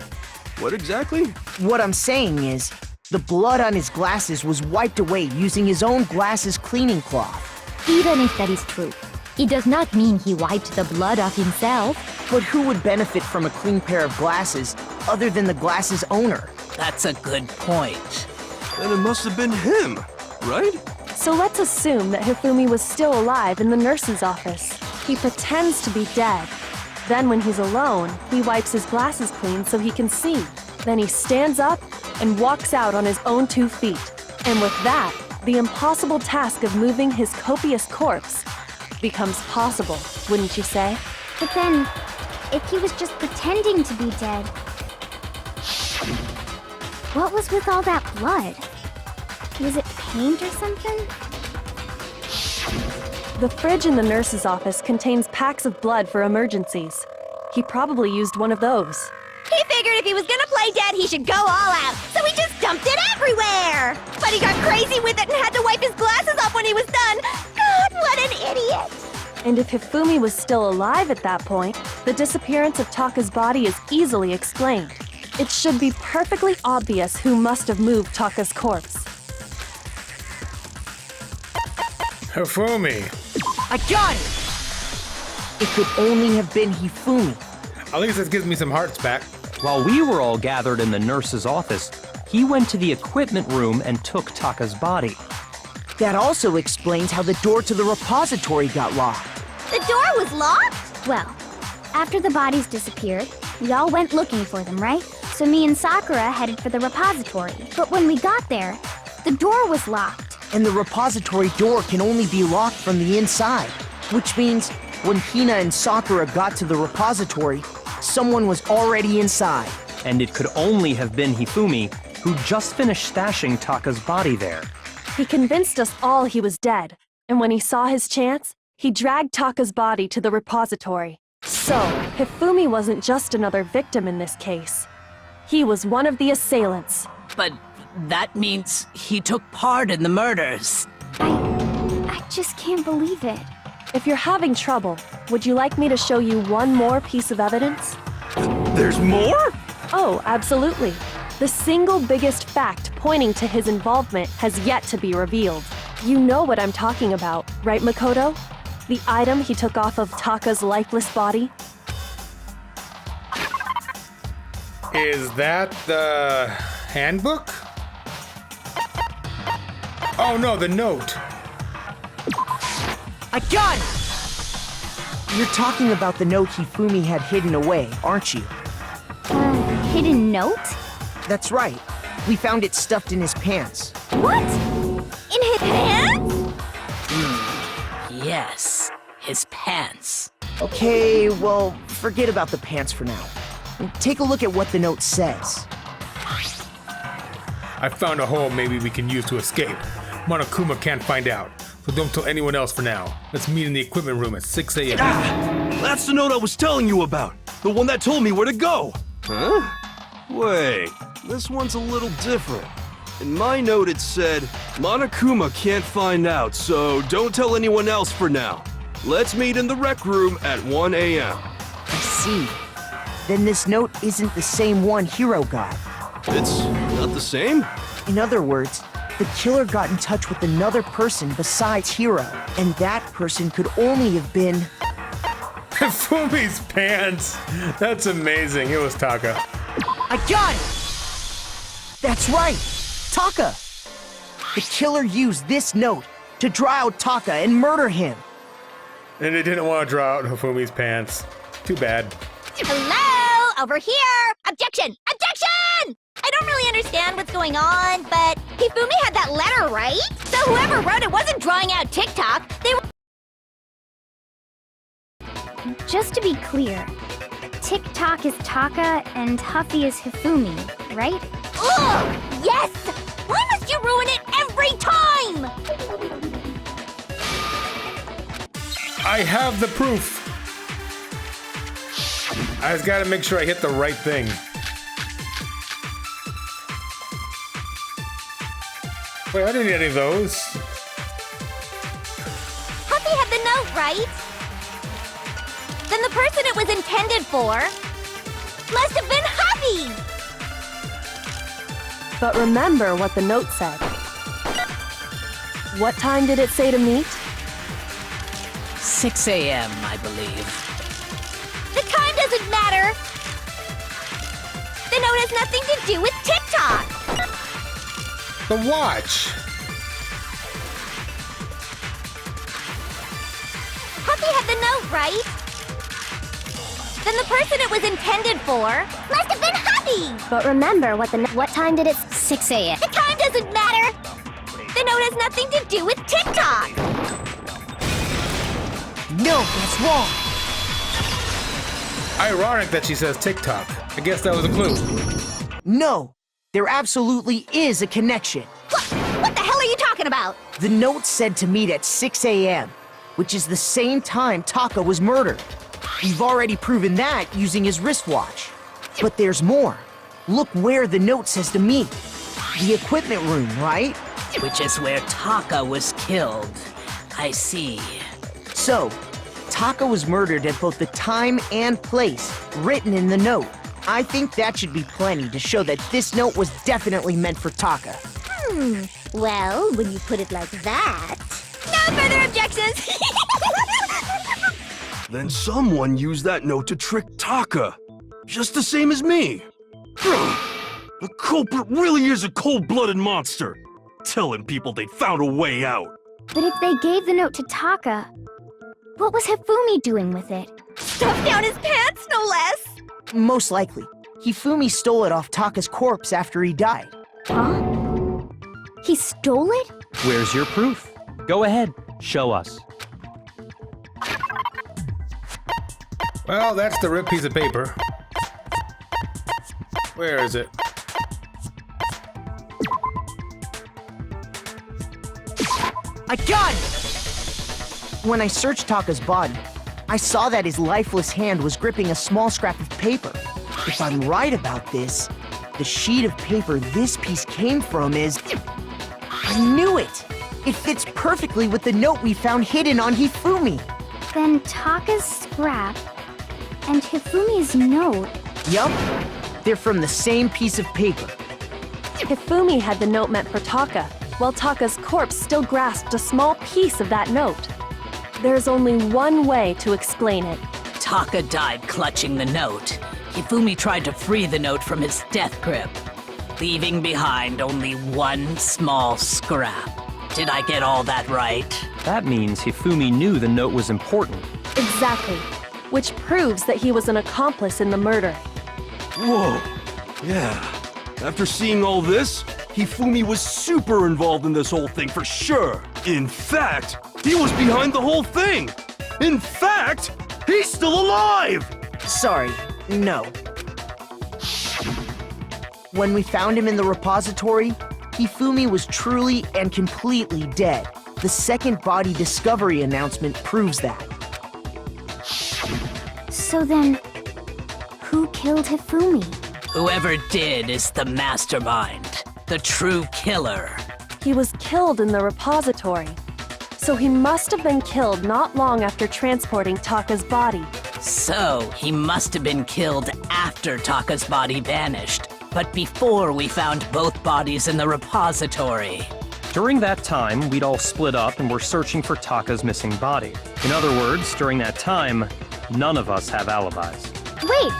What exactly? What I'm saying is, the blood on his glasses was wiped away using his own glasses cleaning cloth. Even if that is true, it does not mean he wiped the blood off himself. But who would benefit from a clean pair of glasses other than the glasses owner? That's a good point. Then it must have been him, right? So let's assume that Hifumi was still alive in the nurse's office. He pretends to be dead. Then when he's alone, he wipes his glasses clean so he can see. Then he stands up and walks out on his own 2 feet. And with that, the impossible task of moving his copious corpse becomes possible, wouldn't you say? But then, if he was just pretending to be dead, what was with all that blood? Was it paint or something? The fridge in the nurse's office contains packs of blood for emergencies. He probably used one of those. He figured if he was gonna play dead, he should go all out, so he just dumped it everywhere! But he got crazy with it and had to wipe his glasses off when he was done! God, what an idiot! And if Hifumi was still alive at that point, the disappearance of Taka's body is easily explained. It should be perfectly obvious who must have moved Taka's corpse. Hifumi. I got it! It could only have been Hifumi. At least this gives me some hearts back. While we were all gathered in the nurse's office, he went to the equipment room and took Taka's body. That also explains how the door to the repository got locked. The door was locked? Well, after the bodies disappeared, we all went looking for them, right? So me and Sakura headed for the repository. But when we got there, the door was locked. And the repository door can only be locked from the inside. Which means, when Hina and Sakura got to the repository, someone was already inside. And it could only have been Hifumi, who just finished stashing Taka's body there. He convinced us all he was dead, and when he saw his chance, he dragged Taka's body to the repository. So, Hifumi wasn't just another victim in this case. He was one of the assailants. But that means he took part in the murders. I just can't believe it. If you're having trouble, would you like me to show you one more piece of evidence? There's more? Oh, absolutely. The single biggest fact pointing to his involvement has yet to be revealed. You know what I'm talking about, right, Makoto? The item he took off of Taka's lifeless body? Is that the handbook? Oh no, the note. I got it! You're talking about the note Hifumi had hidden away, aren't you? Hidden note? That's right. We found it stuffed in his pants. What? In his pants? Yes, his pants. Okay, well, forget about the pants for now. Take a look at what the note says. I found a hole maybe we can use to escape. Monokuma can't find out, so don't tell anyone else for now. Let's meet in the equipment room at 6 a.m. Ah! That's the note I was telling you about! The one that told me where to go! Huh? Wait, this one's a little different. In my note it said, Monokuma can't find out, so don't tell anyone else for now. Let's meet in the rec room at 1 a.m. I see. Then this note isn't the same one Hiro got. It's not the same? In other words, the killer got in touch with another person besides Hiro, and that person could only have been... Fumi's pants! That's amazing. It was Taka. I got it! That's right! Taka! The killer used this note to draw out Taka and murder him. And they didn't want to draw out Fumi's pants. Too bad. Hello? Over here! Objection! Objection! I don't really understand what's going on, but Hifumi had that letter, right? So whoever wrote it wasn't drawing out TikTok. They were... Just to be clear, TikTok is Taka and Huffy is Hifumi, right? Ugh! Yes! Why must you ruin it every time? I have the proof. I just gotta make sure I hit the right thing. Wait, I didn't need any of those. Huffy had the note, right? Then the person it was intended for must have been Huffy! But remember what the note said. What time did it say to meet? 6 a.m., I believe. The time doesn't matter! The note has nothing to do with TikTok! The watch. Huffy had the note, right? Then the person it was intended for must have been Huffy! But remember what time did it? 6 a.m. The time doesn't matter! The note has nothing to do with TikTok! No, that's wrong. Ironic that she says TikTok. I guess that was a clue. No, there absolutely is a connection. What the hell are you talking about? The note said to meet at 6 a.m., which is the same time Taka was murdered. We've already proven that using his wristwatch. But there's more. Look where the note says to meet. The equipment room, right? Which is where Taka was killed. I see. So, Taka was murdered at both the time and place written in the note. I think that should be plenty to show that this note was definitely meant for Taka. Well, when you put it like that... No further objections! Then someone used that note to trick Taka. Just the same as me. The culprit really is a cold-blooded monster. Telling people they found a way out. But if they gave the note to Taka, what was Hifumi doing with it? Stuffed down his pants, no less! Most likely. Hifumi stole it off Taka's corpse after he died. Huh? He stole it? Where's your proof? Go ahead, show us. Well, that's the ripped piece of paper. Where is it? I got it! When I searched Taka's body, I saw that his lifeless hand was gripping a small scrap of paper. If I'm right about this, the sheet of paper this piece came from is... I knew it! It fits perfectly with the note we found hidden on Hifumi. Then Taka's scrap and Hifumi's note Yup, they're from the same piece of paper. Hifumi had the note meant for Taka, while Taka's corpse still grasped a small piece of that note. There's only one way to explain it. Taka died clutching the note. Hifumi tried to free the note from his death grip, leaving behind only one small scrap. Did I get all that right? That means Hifumi knew the note was important. Exactly. Which proves that he was an accomplice in the murder. Whoa. Yeah. After seeing all this, Hifumi was super involved in this whole thing for sure. In fact, he was behind the whole thing. In fact, he's still alive! Sorry, no. When we found him in the repository, Hifumi was truly and completely dead. The second body discovery announcement proves that. So then, who killed Hifumi? Whoever did is the mastermind, the true killer. He was killed in the repository. So he must have been killed not long after transporting Taka's body. So, he must have been killed after Taka's body vanished, but before we found both bodies in the repository. During that time, we'd all split up and were searching for Taka's missing body. In other words, during that time, none of us have alibis. Wait,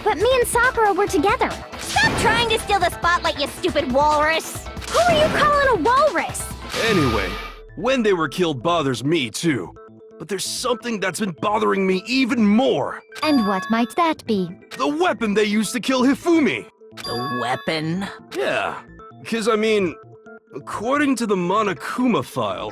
but me and Sakura were together. Stop trying to steal the spotlight, you stupid walrus! Who are you calling a walrus? Anyway, when they were killed bothers me too. But there's something that's been bothering me even more. And what might that be? The weapon they used to kill Hifumi. The weapon? Yeah, because I mean, according to the Monokuma file,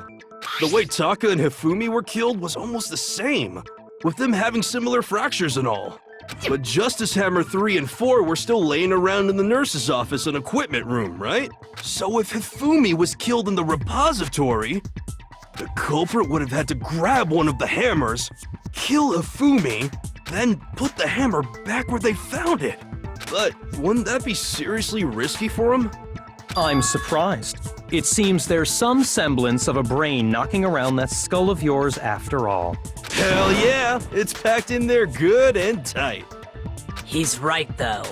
the way Taka and Hifumi were killed was almost the same, with them having similar fractures and all. But Justice Hammer 3 and 4 were still laying around in the nurse's office and equipment room, right? So if Hifumi was killed in the repository, the culprit would have had to grab one of the hammers, kill Hifumi, then put the hammer back where they found it. But wouldn't that be seriously risky for him? I'm surprised. It seems there's some semblance of a brain knocking around that skull of yours after all. Hell yeah, it's packed in there good and tight. He's right, though.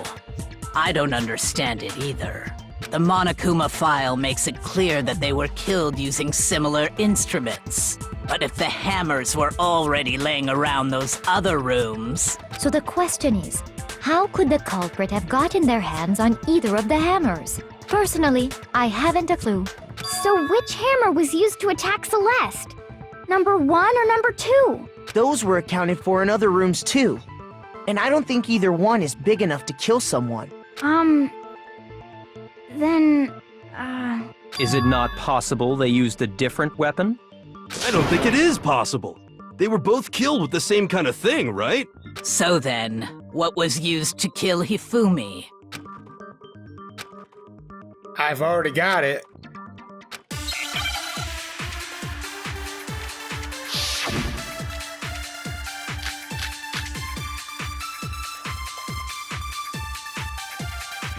I don't understand it either. The Monokuma file makes it clear that they were killed using similar instruments. But if the hammers were already laying around those other rooms... So the question is, how could the culprit have gotten their hands on either of the hammers? Personally, I haven't a clue. So which hammer was used to attack Celeste? Number 1 or number 2? Those were accounted for in other rooms too. And I don't think either one is big enough to kill someone. Is it not possible they used a different weapon? I don't think it is possible. They were both killed with the same kind of thing, right? So then, what was used to kill Hifumi? I've already got it.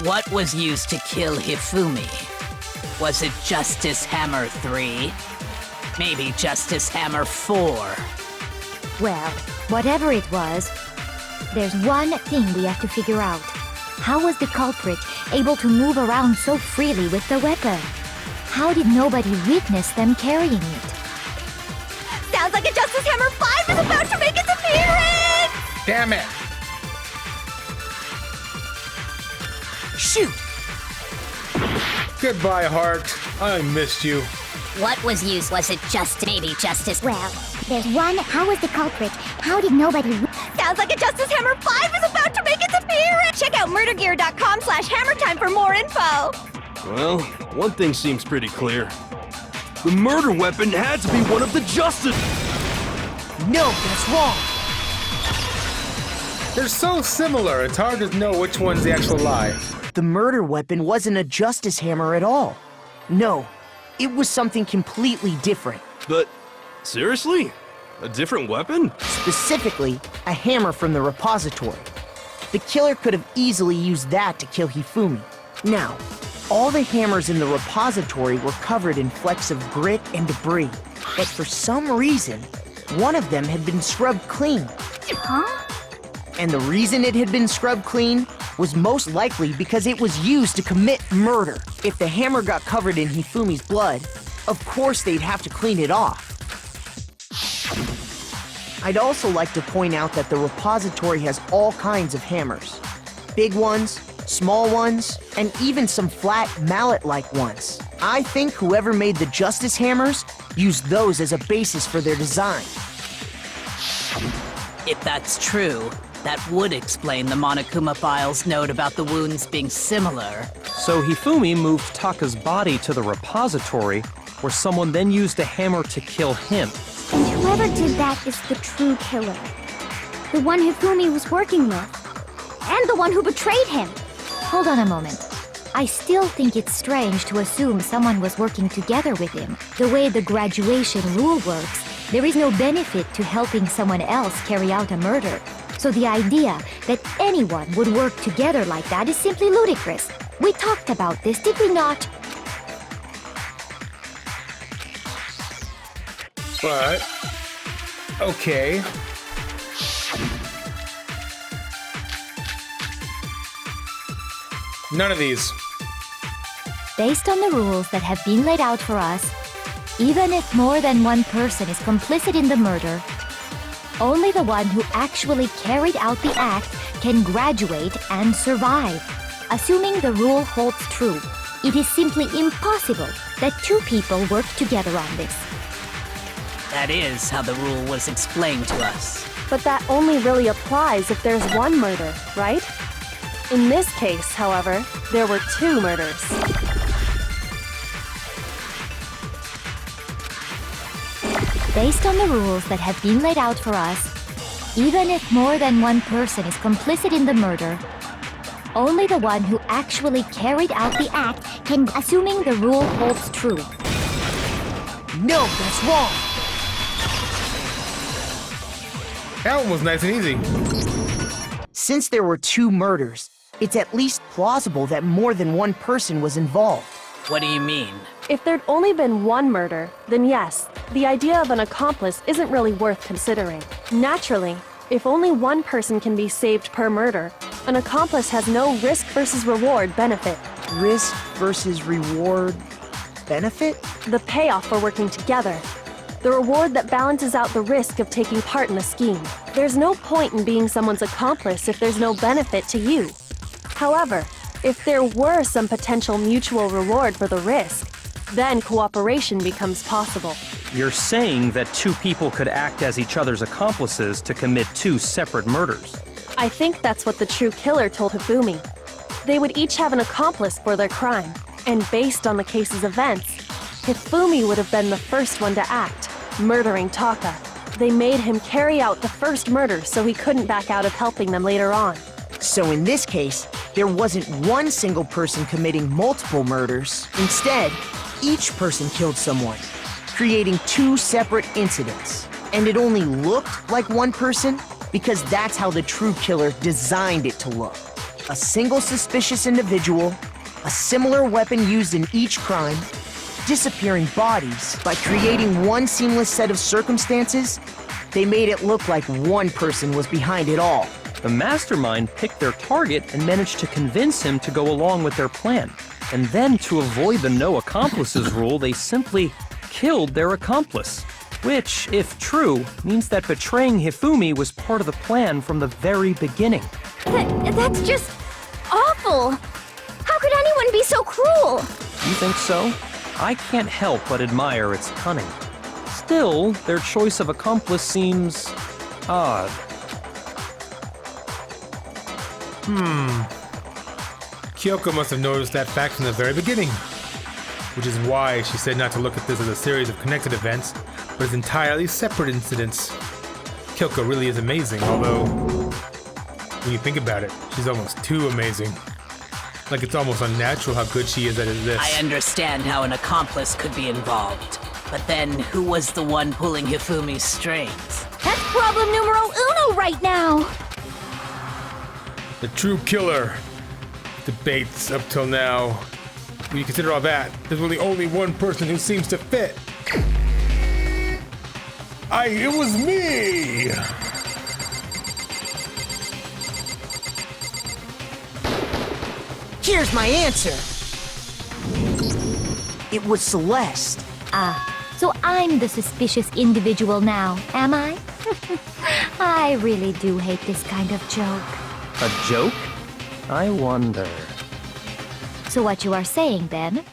What was used to kill Hifumi? Was it Justice Hammer 3? Maybe Justice Hammer 4? Well, whatever it was, there's one thing we have to figure out. How was the culprit able to move around so freely with the weapon? How did nobody witness them carrying it? Sounds like a Justice Hammer 5 is about to make its appearance! Damn it! Shoot! Goodbye, Heart. I missed you. What was used? Was it maybe Justice? Well, there's one. How was the culprit? How did nobody... Sounds like a Justice Hammer 5 is about to make its appearance! Check out murdergear.com/hammertime for more info! Well, one thing seems pretty clear. The murder weapon had to be one of the Justice... No, that's wrong! They're so similar, it's hard to know which one's the actual lie. The murder weapon wasn't a justice hammer at all. No, it was something completely different. But, seriously? A different weapon? Specifically, a hammer from the repository. The killer could have easily used that to kill Hifumi. Now, all the hammers in the repository were covered in flecks of grit and debris, but for some reason, one of them had been scrubbed clean. Huh? And the reason it had been scrubbed clean was most likely because it was used to commit murder. If the hammer got covered in Hifumi's blood, of course they'd have to clean it off. I'd also like to point out that the repository has all kinds of hammers. Big ones, small ones, and even some flat mallet-like ones. I think whoever made the Justice hammers used those as a basis for their design. If that's true, that would explain the Monokuma file's note about the wounds being similar. So Hifumi moved Taka's body to the repository, where someone then used a hammer to kill him. And whoever did that is the true killer. The one Hifumi was working with. And the one who betrayed him. Hold on a moment. I still think it's strange to assume someone was working together with him. The way the graduation rule works, there is no benefit to helping someone else carry out a murder. So the idea that anyone would work together like that is simply ludicrous. We talked about this, did we not? But, okay. None of these. Based on the rules that have been laid out for us, even if more than one person is complicit in the murder, only the one who actually carried out the act can graduate and survive. Assuming the rule holds true, it is simply impossible that two people work together on this. That is how the rule was explained to us. But that only really applies if there's one murder, right? In this case, however, there were two murders. Based on the rules that have been laid out for us, even if more than one person is complicit in the murder, only the one who actually carried out the act can, assuming the rule holds true. No, that's wrong! That one was nice and easy. Since there were two murders, it's at least plausible that more than one person was involved. What do you mean? If there'd only been one murder, then yes, the idea of an accomplice isn't really worth considering. Naturally, if only one person can be saved per murder, an accomplice has no risk versus reward benefit. Risk versus reward benefit? The payoff for working together. The reward that balances out the risk of taking part in a scheme. There's no point in being someone's accomplice if there's no benefit to you. However, if there were some potential mutual reward for the risk, then cooperation becomes possible. You're saying that two people could act as each other's accomplices to commit two separate murders. I think that's what the true killer told Hifumi. They would each have an accomplice for their crime, and based on the case's events, Hifumi would have been the first one to act, murdering Taka. They made him carry out the first murder so he couldn't back out of helping them later on. So in this case, there wasn't one single person committing multiple murders. Instead, each person killed someone, creating two separate incidents. And it only looked like one person because that's how the true killer designed it to look. A single suspicious individual, a similar weapon used in each crime, disappearing bodies. By creating one seamless set of circumstances, they made it look like one person was behind it all. The mastermind picked their target and managed to convince him to go along with their plan. And then, to avoid the no accomplices rule, they simply killed their accomplice. Which, if true, means that betraying Hifumi was part of the plan from the very beginning. That's just awful. How could anyone be so cruel? You think so? I can't help but admire its cunning. Still, their choice of accomplice seems odd. Kyoko must have noticed that fact from the very beginning, which is why she said not to look at this as a series of connected events, but as entirely separate incidents. Kyoko really is amazing, although, when you think about it, she's almost too amazing. Like, it's almost unnatural how good she is at this. I understand how an accomplice could be involved. But then, who was the one pulling Hifumi's strings? That's problem numero uno right now. The true killer. Debates up till now. When you consider all that, there's really only one person who seems to fit. It was me! Here's my answer. It was Celeste. So I'm the suspicious individual now, am I? I really do hate this kind of joke. A joke? I wonder. So what you are saying, then,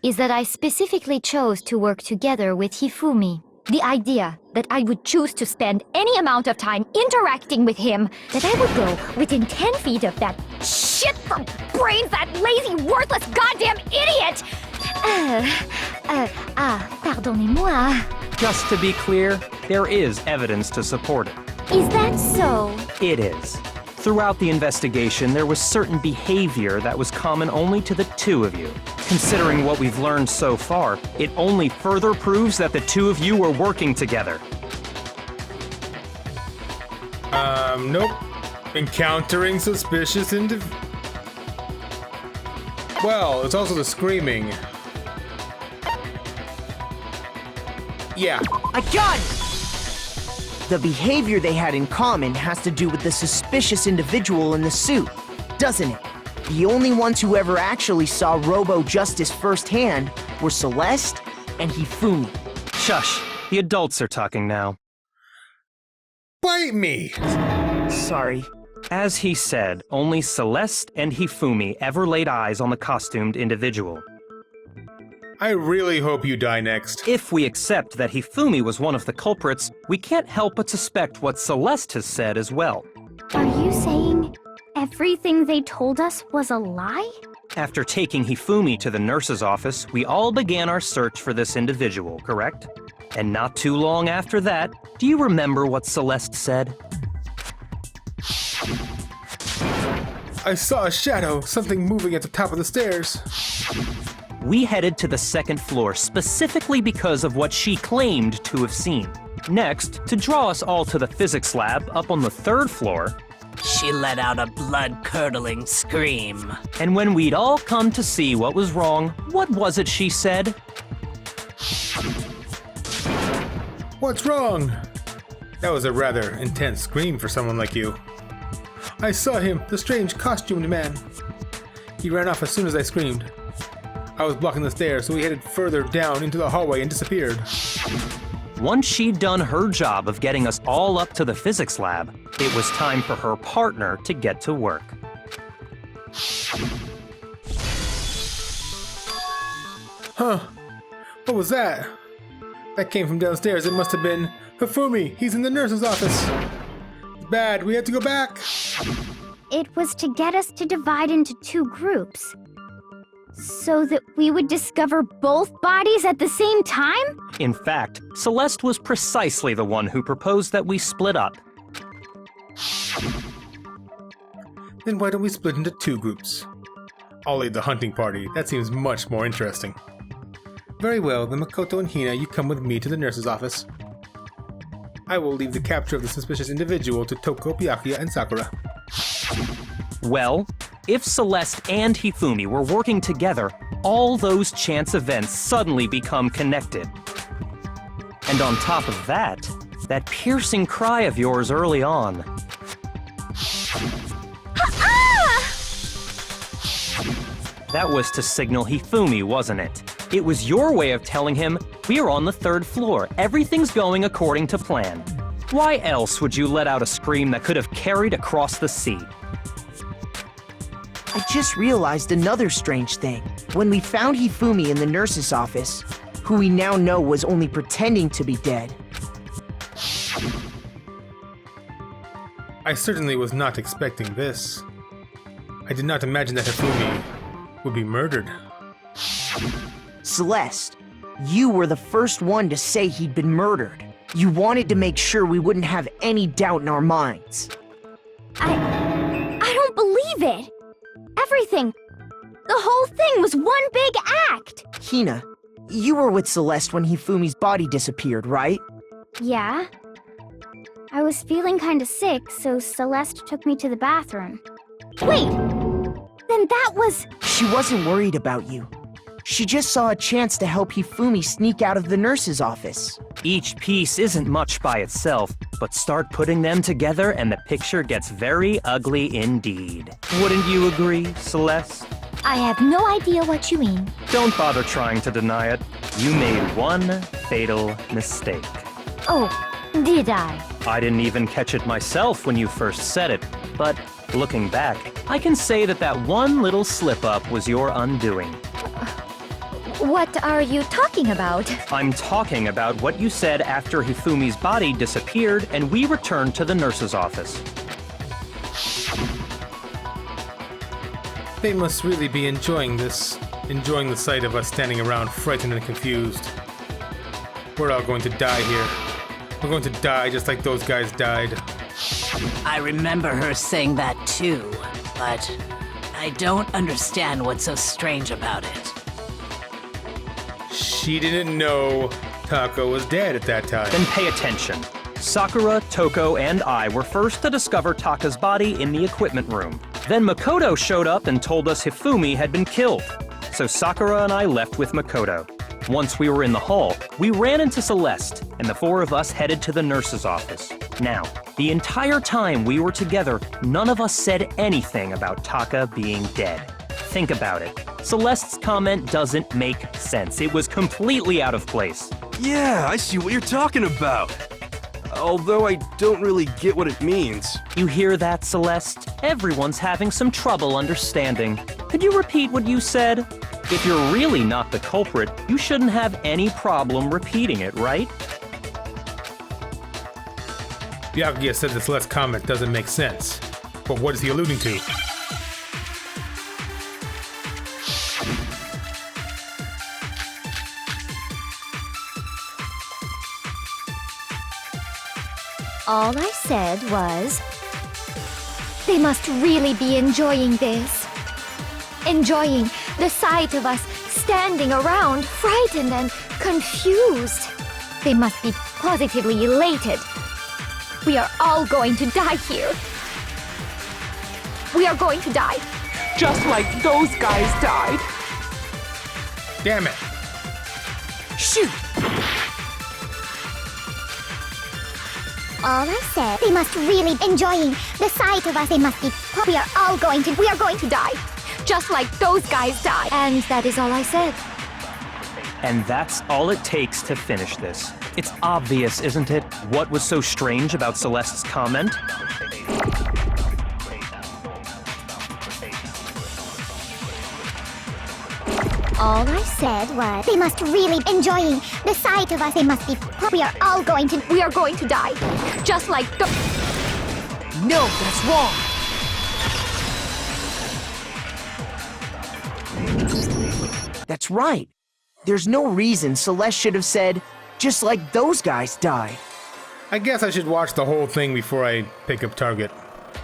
is that I specifically chose to work together with Hifumi. The idea that I would choose to spend any amount of time interacting with him, that I would go within 10 feet of that shit for brains, that lazy, worthless, goddamn idiot! Pardonnez-moi. Just to be clear, there is evidence to support it. Is that so? It is. Throughout the investigation, there was certain behavior that was common only to the two of you. Considering what we've learned so far, it only further proves that the two of you were working together. Nope. Encountering suspicious Well, it's also the screaming. Yeah. I got it! The behavior they had in common has to do with the suspicious individual in the suit, doesn't it? The only ones who ever actually saw Robo-Justice firsthand were Celeste and Hifumi. Shush, the adults are talking now. Bite me! Sorry. As he said, only Celeste and Hifumi ever laid eyes on the costumed individual. I really hope you die next. If we accept that Hifumi was one of the culprits, we can't help but suspect what Celeste has said as well. Are you saying everything they told us was a lie? After taking Hifumi to the nurse's office, we all began our search for this individual, correct? And not too long after that, do you remember what Celeste said? I saw a shadow, something moving at the top of the stairs. We headed to the second floor specifically because of what she claimed to have seen. Next, to draw us all to the physics lab up on the third floor, She let out a blood-curdling scream. and when we'd all come to see what was wrong, what was it she said? What's wrong? That was a rather intense scream for someone like you. I saw him, the strange costumed man. He ran off as soon as I screamed. I was blocking the stairs, so he headed further down into the hallway and disappeared. Once she'd done her job of getting us all up to the physics lab, it was time for her partner to get to work. Huh. What was that? That came from downstairs. It must have been Hifumi. He's in the nurse's office. It's bad. We have to go back. It was to get us to divide into two groups. So that we would discover both bodies at the same time? In fact, Celeste was precisely the one who proposed that we split up. Then why don't we split into two groups? I'll lead the hunting party. That seems much more interesting. Very well, then Makoto and Hina, you come with me to the nurse's office. I will leave the capture of the suspicious individual to Toko, Byakuya, and Sakura. Well, if Celeste and Hifumi were working together, all those chance events suddenly become connected. And on top of that, that piercing cry of yours early on. That was to signal Hifumi, wasn't it? It was your way of telling him, we're on the third floor, everything's going according to plan. Why else would you let out a scream that could have carried across the sea? I just realized another strange thing. When we found Hifumi in the nurse's office, who we now know was only pretending to be dead, I certainly was not expecting this. I did not imagine that Hifumi would be murdered. Celeste, you were the first one to say he'd been murdered. You wanted to make sure we wouldn't have any doubt in our minds. I don't believe it. Everything. The whole thing was one big act. Hina, you were with Celeste when Hifumi's body disappeared, right? Yeah. I was feeling kinda sick, so Celeste took me to the bathroom. Wait! Then that was... She wasn't worried about you. She just saw a chance to help Hifumi sneak out of the nurse's office. Each piece isn't much by itself, but start putting them together and the picture gets very ugly indeed. Wouldn't you agree, Celeste? I have no idea what you mean. Don't bother trying to deny it. You made one fatal mistake. Oh, did I? I didn't even catch it myself when you first said it, but looking back, I can say that that one little slip-up was your undoing. What are you talking about? I'm talking about what you said after Hifumi's body disappeared and we returned to the nurse's office. They must really be enjoying the sight of us standing around frightened and confused. We're all going to die here. We're going to die just like those guys died. I remember her saying that too, but I don't understand what's so strange about it. She didn't know Taka was dead at that time. Then pay attention. Sakura, Toko, and I were first to discover Taka's body in the equipment room. Then Makoto showed up and told us Hifumi had been killed. So Sakura and I left with Makoto. Once we were in the hall, we ran into Celeste, and the four of us headed to the nurse's office. Now, the entire time we were together, none of us said anything about Taka being dead. Think about it. Celeste's comment doesn't make sense. It was completely out of place. Yeah, I see what you're talking about. Although I don't really get what it means. You hear that, Celeste? Everyone's having some trouble understanding. Could you repeat what you said? If you're really not the culprit, you shouldn't have any problem repeating it, right? Byakuya said this last comment doesn't make sense. But what is he alluding to? All I said was, they must really be enjoying this. Enjoying the sight of us standing around, frightened and confused. They must be positively elated. We are all going to die here. We are going to die. Just like those guys died. Damn it! Shoot! All I said, they must really enjoying the sight of us. They must be. We are going to die. Just like those guys died. And that is all I said. And that's all it takes to finish this. It's obvious, isn't it, what was so strange about Celeste's comment? All I said was, they must really enjoying the sight of us. They must be. We are going to die. Just like the. No, that's wrong. That's right. There's no reason Celeste should have said, just like those guys died. I guess I should watch the whole thing before I pick up Target.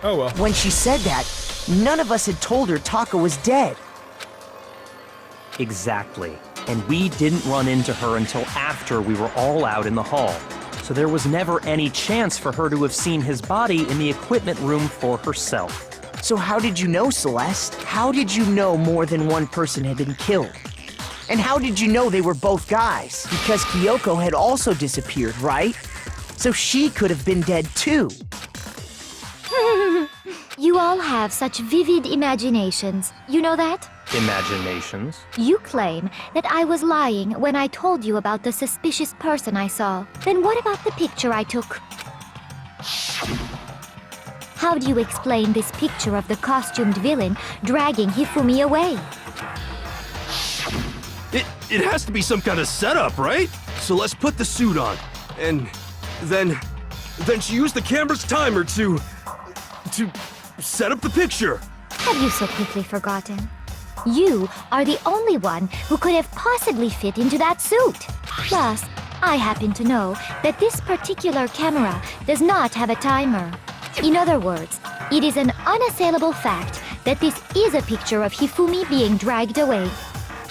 Oh well. When she said that, none of us had told her Taka was dead. Exactly. And we didn't run into her until after we were all out in the hall. So there was never any chance for her to have seen his body in the equipment room for herself. So how did you know, Celeste? How did you know more than one person had been killed? And how did you know they were both guys? Because Kyoko had also disappeared, right? So she could have been dead too. You all have such vivid imaginations. You know that? Imaginations? You claim that I was lying when I told you about the suspicious person I saw. Then what about the picture I took? How do you explain this picture of the costumed villain dragging Hifumi away? It has to be some kind of setup, right? So let's put the suit on. And then she used the camera's timer to set up the picture. Have you so quickly forgotten? You are the only one who could have possibly fit into that suit. Plus, I happen to know that this particular camera does not have a timer. In other words, it is an unassailable fact that this is a picture of Hifumi being dragged away.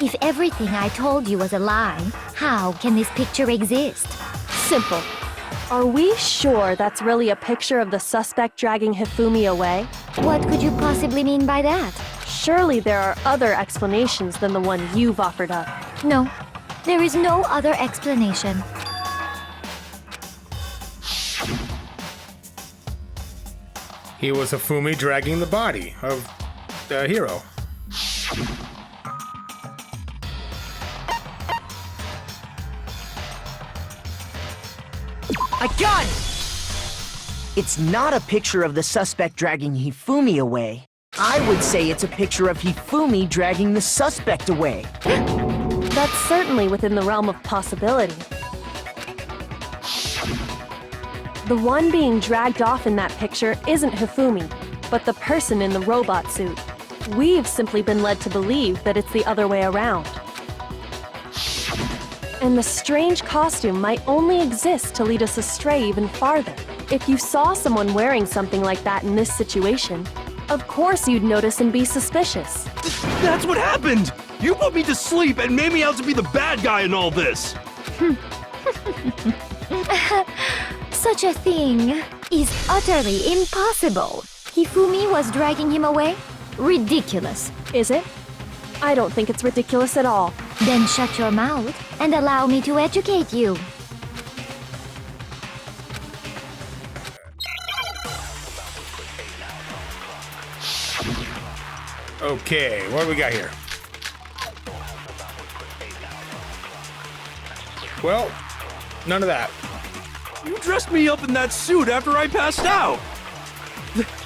If everything I told you was a lie, how can this picture exist? Simple. Are we sure that's really a picture of the suspect dragging Hifumi away? What could you possibly mean by that? Surely there are other explanations than the one you've offered up. No, there is no other explanation. He was Hifumi dragging the body of the hero. I got it! It's not a picture of the suspect dragging Hifumi away. I would say it's a picture of Hifumi dragging the suspect away. That's certainly within the realm of possibility. The one being dragged off in that picture isn't Hifumi, but the person in the robot suit. We've simply been led to believe that it's the other way around. And the strange costume might only exist to lead us astray even farther. If you saw someone wearing something like that in this situation, of course you'd notice and be suspicious. That's what happened! You put me to sleep and made me out to be the bad guy in all this! Such a thing is utterly impossible. Hifumi was dragging him away? Ridiculous. Is it? I don't think it's ridiculous at all. Then shut your mouth and allow me to educate you. Okay, what do we got here? Well, none of that. You dressed me up in that suit after I passed out!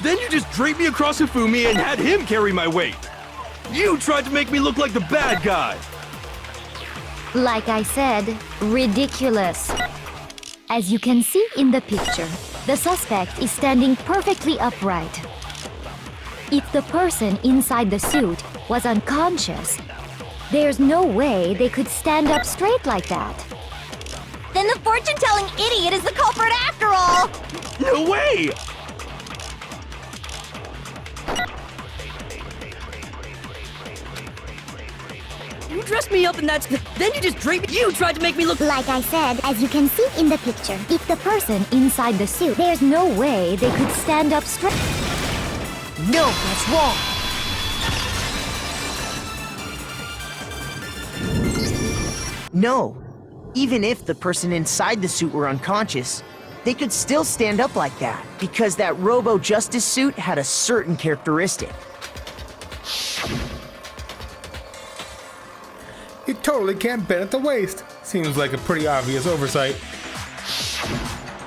Then you just draped me across Hifumi and had him carry my weight! You tried to make me look like the bad guy! Like I said, ridiculous. As you can see in the picture, the suspect is standing perfectly upright. If the person inside the suit was unconscious, there's no way they could stand up straight like that. Then the fortune-telling idiot is the culprit after all! No way! You dressed me up in that... Then you just draped me... You tried to make me look... Like I said, as you can see in the picture, If the person inside the suit, there's no way they could stand up straight. No, that's wrong! No. Even if the person inside the suit were unconscious, they could still stand up like that, because that Robo-Justice suit had a certain characteristic. You totally can't bend at the waist. Seems like a pretty obvious oversight.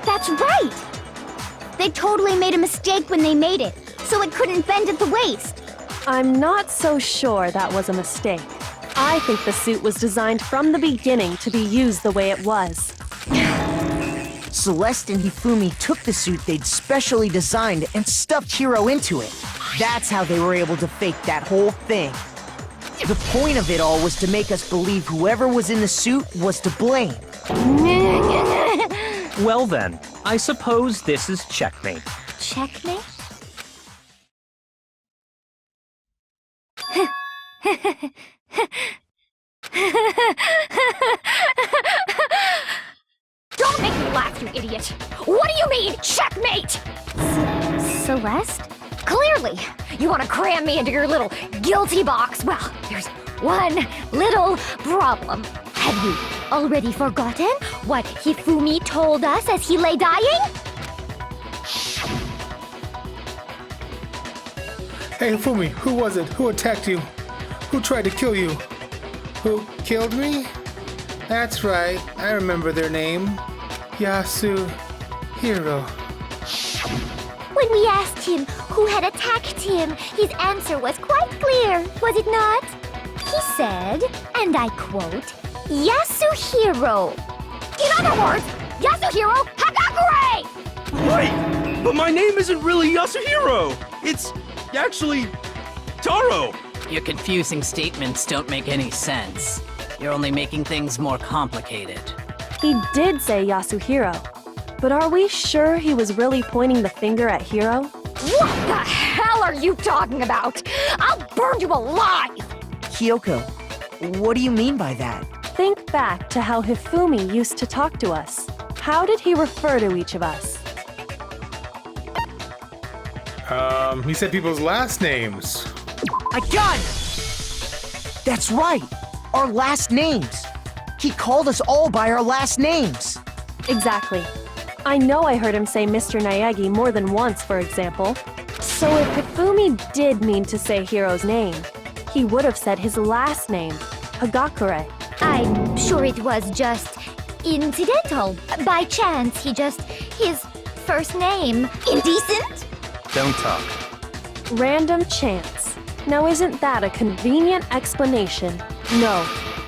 that's right! They totally made a mistake when they made it, so it couldn't bend at the waist. I'm not so sure that was a mistake. I think the suit was designed from the beginning to be used the way it was. Celeste and Hifumi took the suit they'd specially designed and stuffed Hiro into it. That's how they were able to fake that whole thing. The point of it all was to make us believe whoever was in the suit was to blame. Well then, I suppose this is checkmate. Checkmate? Don't make me laugh, you idiot! What do you mean, checkmate? Celeste? Clearly, you want to cram me into your little guilty box. Well, there's one little problem. Have you already forgotten what Hifumi told us as he lay dying? Hey, Hifumi, who was it? Who attacked you? Who tried to kill you? Who killed me? That's right, I remember their name. Yasuhiro. When we asked him who had attacked him, his answer was quite clear, was it not? He said, and I quote, Yasuhiro. In other words, Yasuhiro Hagakure! Wait! But my name isn't really Yasuhiro! It's actually Taro! Your confusing statements don't make any sense. You're only making things more complicated. He did say Yasuhiro, but are we sure he was really pointing the finger at Hiro? What the hell are you talking about? I'll burn you alive! Kyoko, what do you mean by that? Think back to how Hifumi used to talk to us. How did he refer to each of us? He said people's last names. I got it! That's right! Our last names! He called us all by our last names! Exactly. I know I heard him say Mr. Naegi more than once, for example. So if Hifumi did mean to say Hiro's name, he would have said his last name, Hagakure. I'm sure it was just incidental. By chance, his first name. Indecent? Don't talk. Random chance. Now isn't that a convenient explanation? No.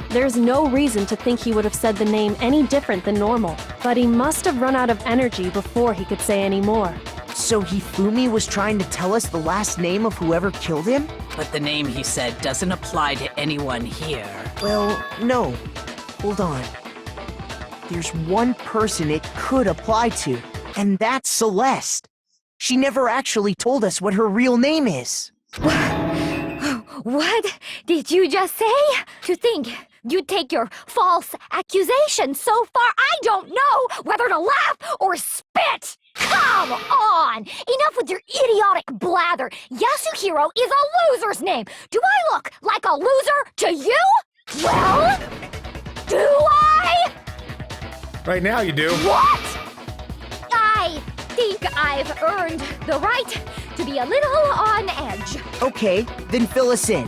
There's no reason to think he would have said the name any different than normal, but he must have run out of energy before he could say any more. So Hifumi was trying to tell us the last name of whoever killed him? But the name he said doesn't apply to anyone here. Well, no. Hold on. There's one person it could apply to, and that's Celeste. She never actually told us what her real name is. What did you just say? To think you'd take your false accusation so far, I don't know whether to laugh or spit! Come on! Enough with your idiotic blather! Yasuhiro is a loser's name! Do I look like a loser to you? Well, do I? Right now you do. What? I think I've earned the right to be a little on edge. Okay, then fill us in.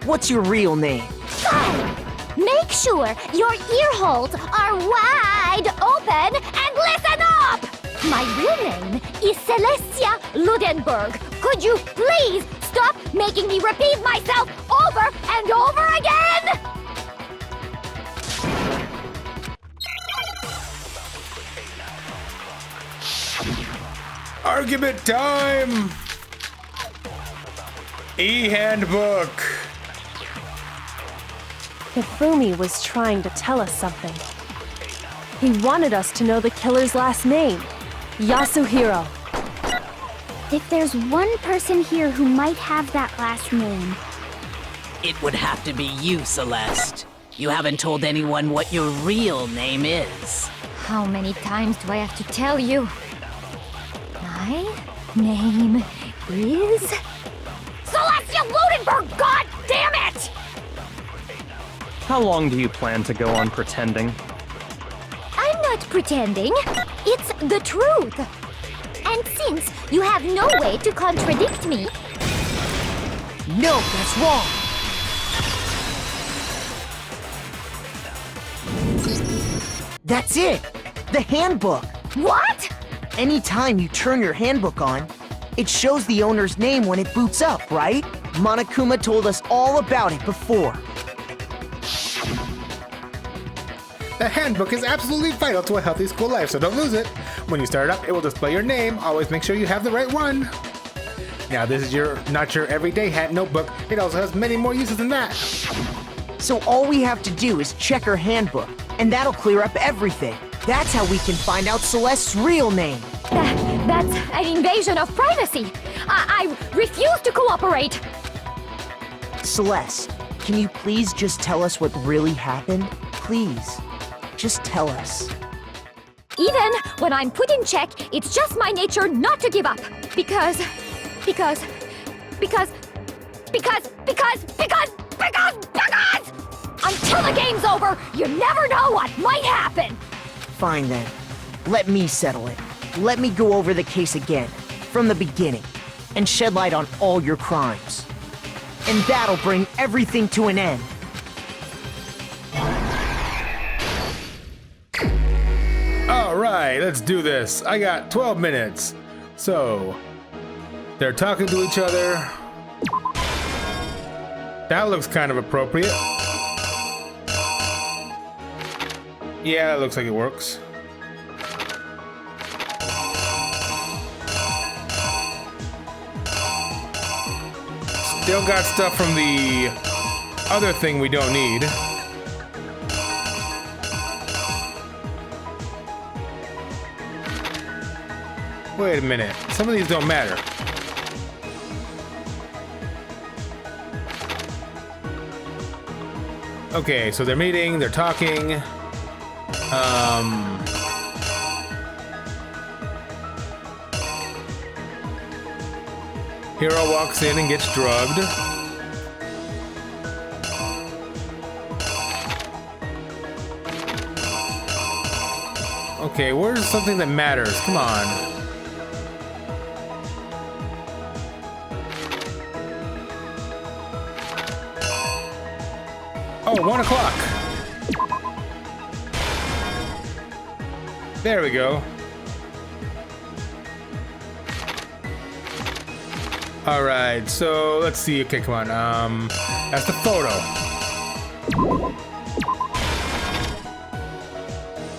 What's your real name? Fine! Make sure your ear holes are wide open and listen up! My real name is Celestia Ludenberg. Could you please stop making me repeat myself over and over again? Argument time! E-handbook. Hifumi was trying to tell us something. He wanted us to know the killer's last name, Yasuhiro. If there's one person here who might have that last name, It would have to be you, Celeste. You haven't told anyone what your real name is. how many times do I have to tell you? My name is Celestia Ludenberg, god damn it! How long do you plan to go on pretending? I'm not pretending. It's the truth. And since you have no way to contradict me, No, that's wrong! That's it! The handbook! what? Anytime you turn your handbook on, it shows the owner's name when it boots up, right? Monokuma told us all about it before. The handbook is absolutely vital to a healthy school life, so don't lose it. When you start it up, it will display your name. Always make sure you have the right one. Now, this is not your everyday hat notebook. It also has many more uses than that. So all we have to do is check her handbook, and that'll clear up everything. That's how we can find out Celeste's real name. That's an invasion of privacy. I refuse to cooperate. Celeste, can you please just tell us what really happened? Please, just tell us. Even when I'm put in check, it's just my nature not to give up. Because until the game's over, you never know what might happen. Fine then. Let me settle it. Let me go over the case again, from the beginning, and shed light on all your crimes. And that'll bring everything to an end. All right, let's do this. I got 12 minutes. So, they're talking to each other. That looks kind of appropriate. Yeah, it looks like it works. Still got stuff from the other thing we don't need. Wait a minute. Some of these don't matter. Okay, so they're meeting, they're talking. Hiro walks in and gets drugged. Okay, where's something that matters? Come on. Oh, 1 o'clock. There we go. All right, so let's see. Okay, come on. That's the photo.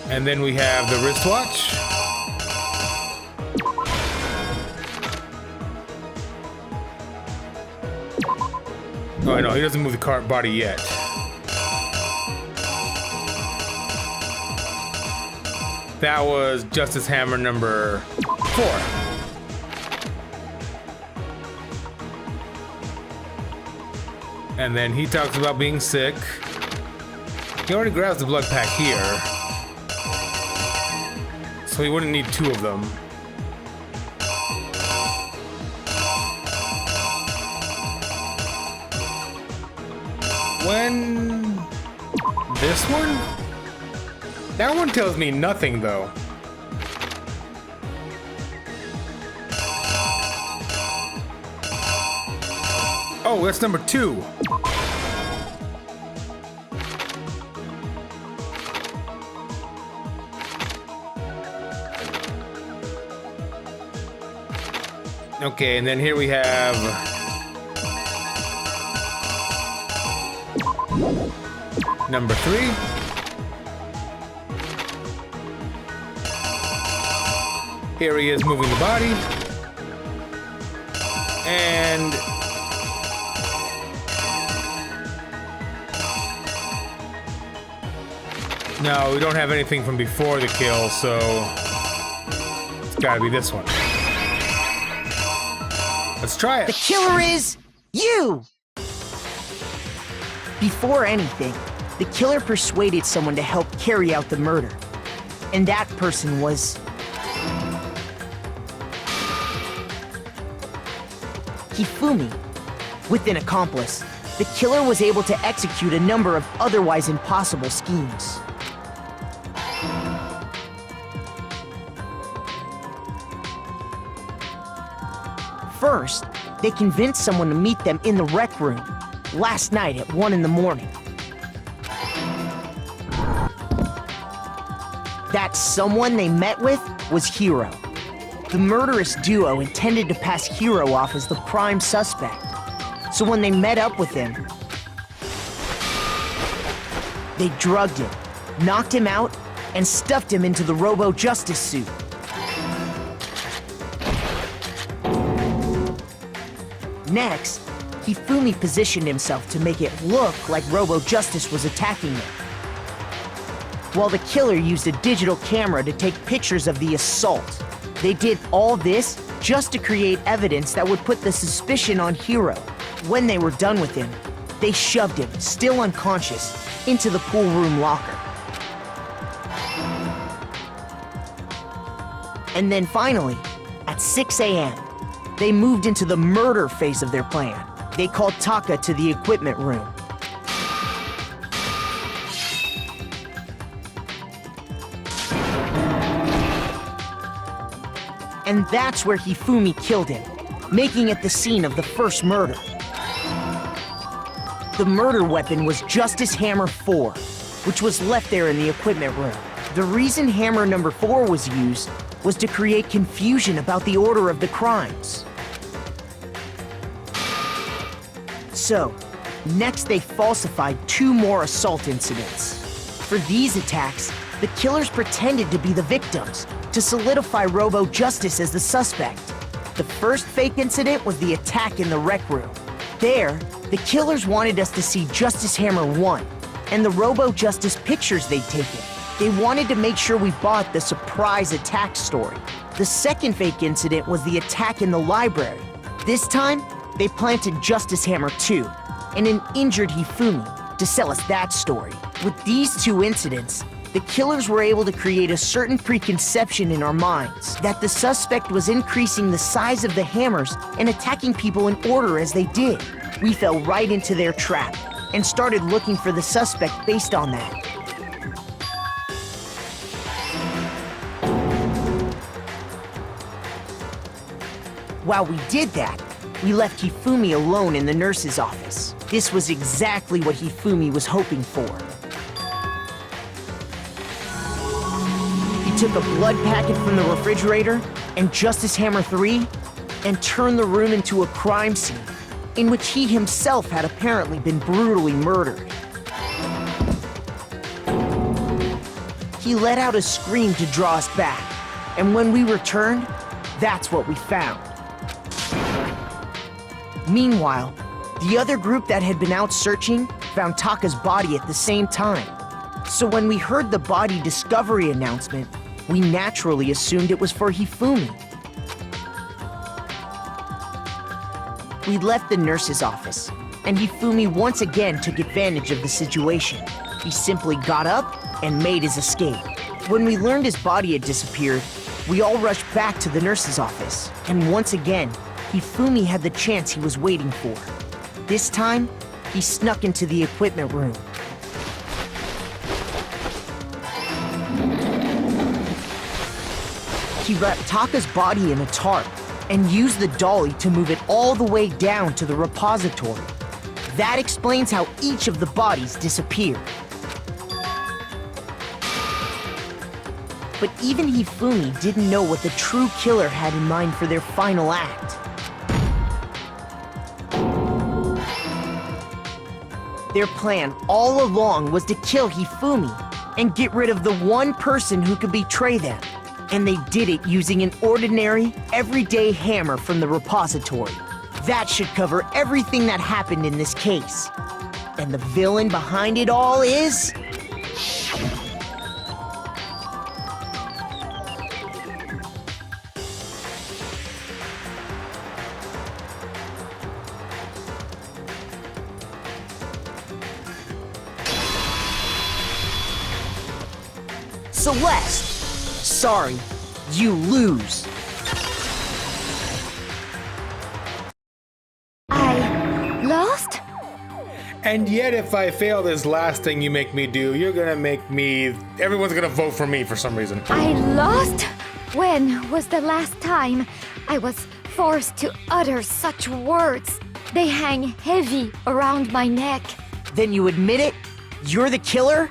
And then we have the wristwatch. Oh, no, he doesn't move the car body yet. That was Justice Hammer number 4. And then he talks about being sick. He already grabs the blood pack here. So he wouldn't need 2 of them. When... this one? That one tells me nothing, though. Oh, that's number 2. Okay, and then here we have... number 3. Here he is moving the body. And... no, we don't have anything from before the kill, so... it's gotta be this one. Let's try it. The killer is you! Before anything, the killer persuaded someone to help carry out the murder. And that person was... Hifumi. With an accomplice, the killer was able to execute a number of otherwise impossible schemes. First, they convinced someone to meet them in the rec room last night at 1 in the morning. That someone they met with was Hiro. The murderous duo intended to pass Hiro off as the prime suspect. So when they met up with him, they drugged him, knocked him out, and stuffed him into the Robo-Justice suit. Next, Hifumi positioned himself to make it look like Robo-Justice was attacking him, while the killer used a digital camera to take pictures of the assault. They did all this just to create evidence that would put the suspicion on Hiro. When they were done with him, they shoved him, still unconscious, into the pool room locker. And then finally, at 6 a.m., they moved into the murder phase of their plan. They called Taka to the equipment room. And that's where Hifumi killed him, making it the scene of the first murder. The murder weapon was Justice Hammer 4, which was left there in the equipment room. The reason Hammer number 4 was used was to create confusion about the order of the crimes. So, next they falsified 2 more assault incidents. For these attacks, the killers pretended to be the victims, to solidify Robo-Justice as the suspect. The first fake incident was the attack in the rec room. There, the killers wanted us to see Justice Hammer 1 and the Robo-Justice pictures they'd taken. They wanted to make sure we bought the surprise attack story. The second fake incident was the attack in the library. This time, they planted Justice Hammer 2 and an injured Hifumi to sell us that story. With these 2 incidents, the killers were able to create a certain preconception in our minds that the suspect was increasing the size of the hammers and attacking people in order as they did. We fell right into their trap and started looking for the suspect based on that. While we did that, we left Hifumi alone in the nurse's office. This was exactly what Hifumi was hoping for. He took a blood packet from the refrigerator and Justice Hammer 3 and turned the room into a crime scene in which he himself had apparently been brutally murdered. He let out a scream to draw us back, and when we returned, that's what we found. Meanwhile, the other group that had been out searching found Taka's body at the same time. So when we heard the body discovery announcement, we naturally assumed it was for Hifumi. We left the nurse's office, and Hifumi once again took advantage of the situation. He simply got up and made his escape. When we learned his body had disappeared, we all rushed back to the nurse's office, and once again, Hifumi had the chance he was waiting for. This time, he snuck into the equipment room. He wrapped Taka's body in a tarp and used the dolly to move it all the way down to the repository. That explains how each of the bodies disappeared. But even Hifumi didn't know what the true killer had in mind for their final act. Their plan all along was to kill Hifumi and get rid of the one person who could betray them. And they did it using an ordinary, everyday hammer from the repository. That should cover everything that happened in this case. And the villain behind it all is... Celeste! Sorry, you lose. I lost? And yet, if I fail this last thing you make me do, you're gonna make me... Everyone's gonna vote for me for some reason. I lost? When was the last time I was forced to utter such words? They hang heavy around my neck. Then you admit it? You're the killer?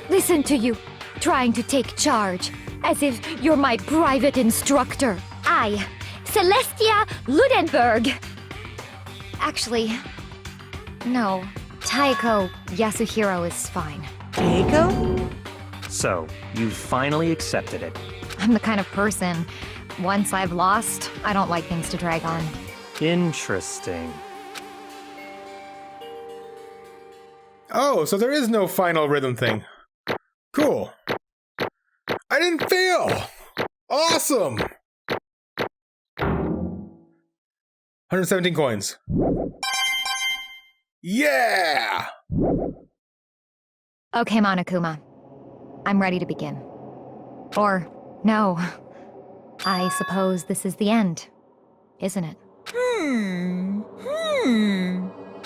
Listen to you, trying to take charge, as if you're my private instructor. I, Celestia Ludenberg. Actually, no. Taiko Yasuhiro is fine. Taiko? So, you finally accepted it. I'm the kind of person, once I've lost, I don't like things to drag on. Interesting. Oh, so there is no final rhythm thing. Cool. I didn't fail! Awesome! 117 coins. Yeah! Okay, Monokuma. I'm ready to begin. Or, no. I suppose this is the end, isn't it?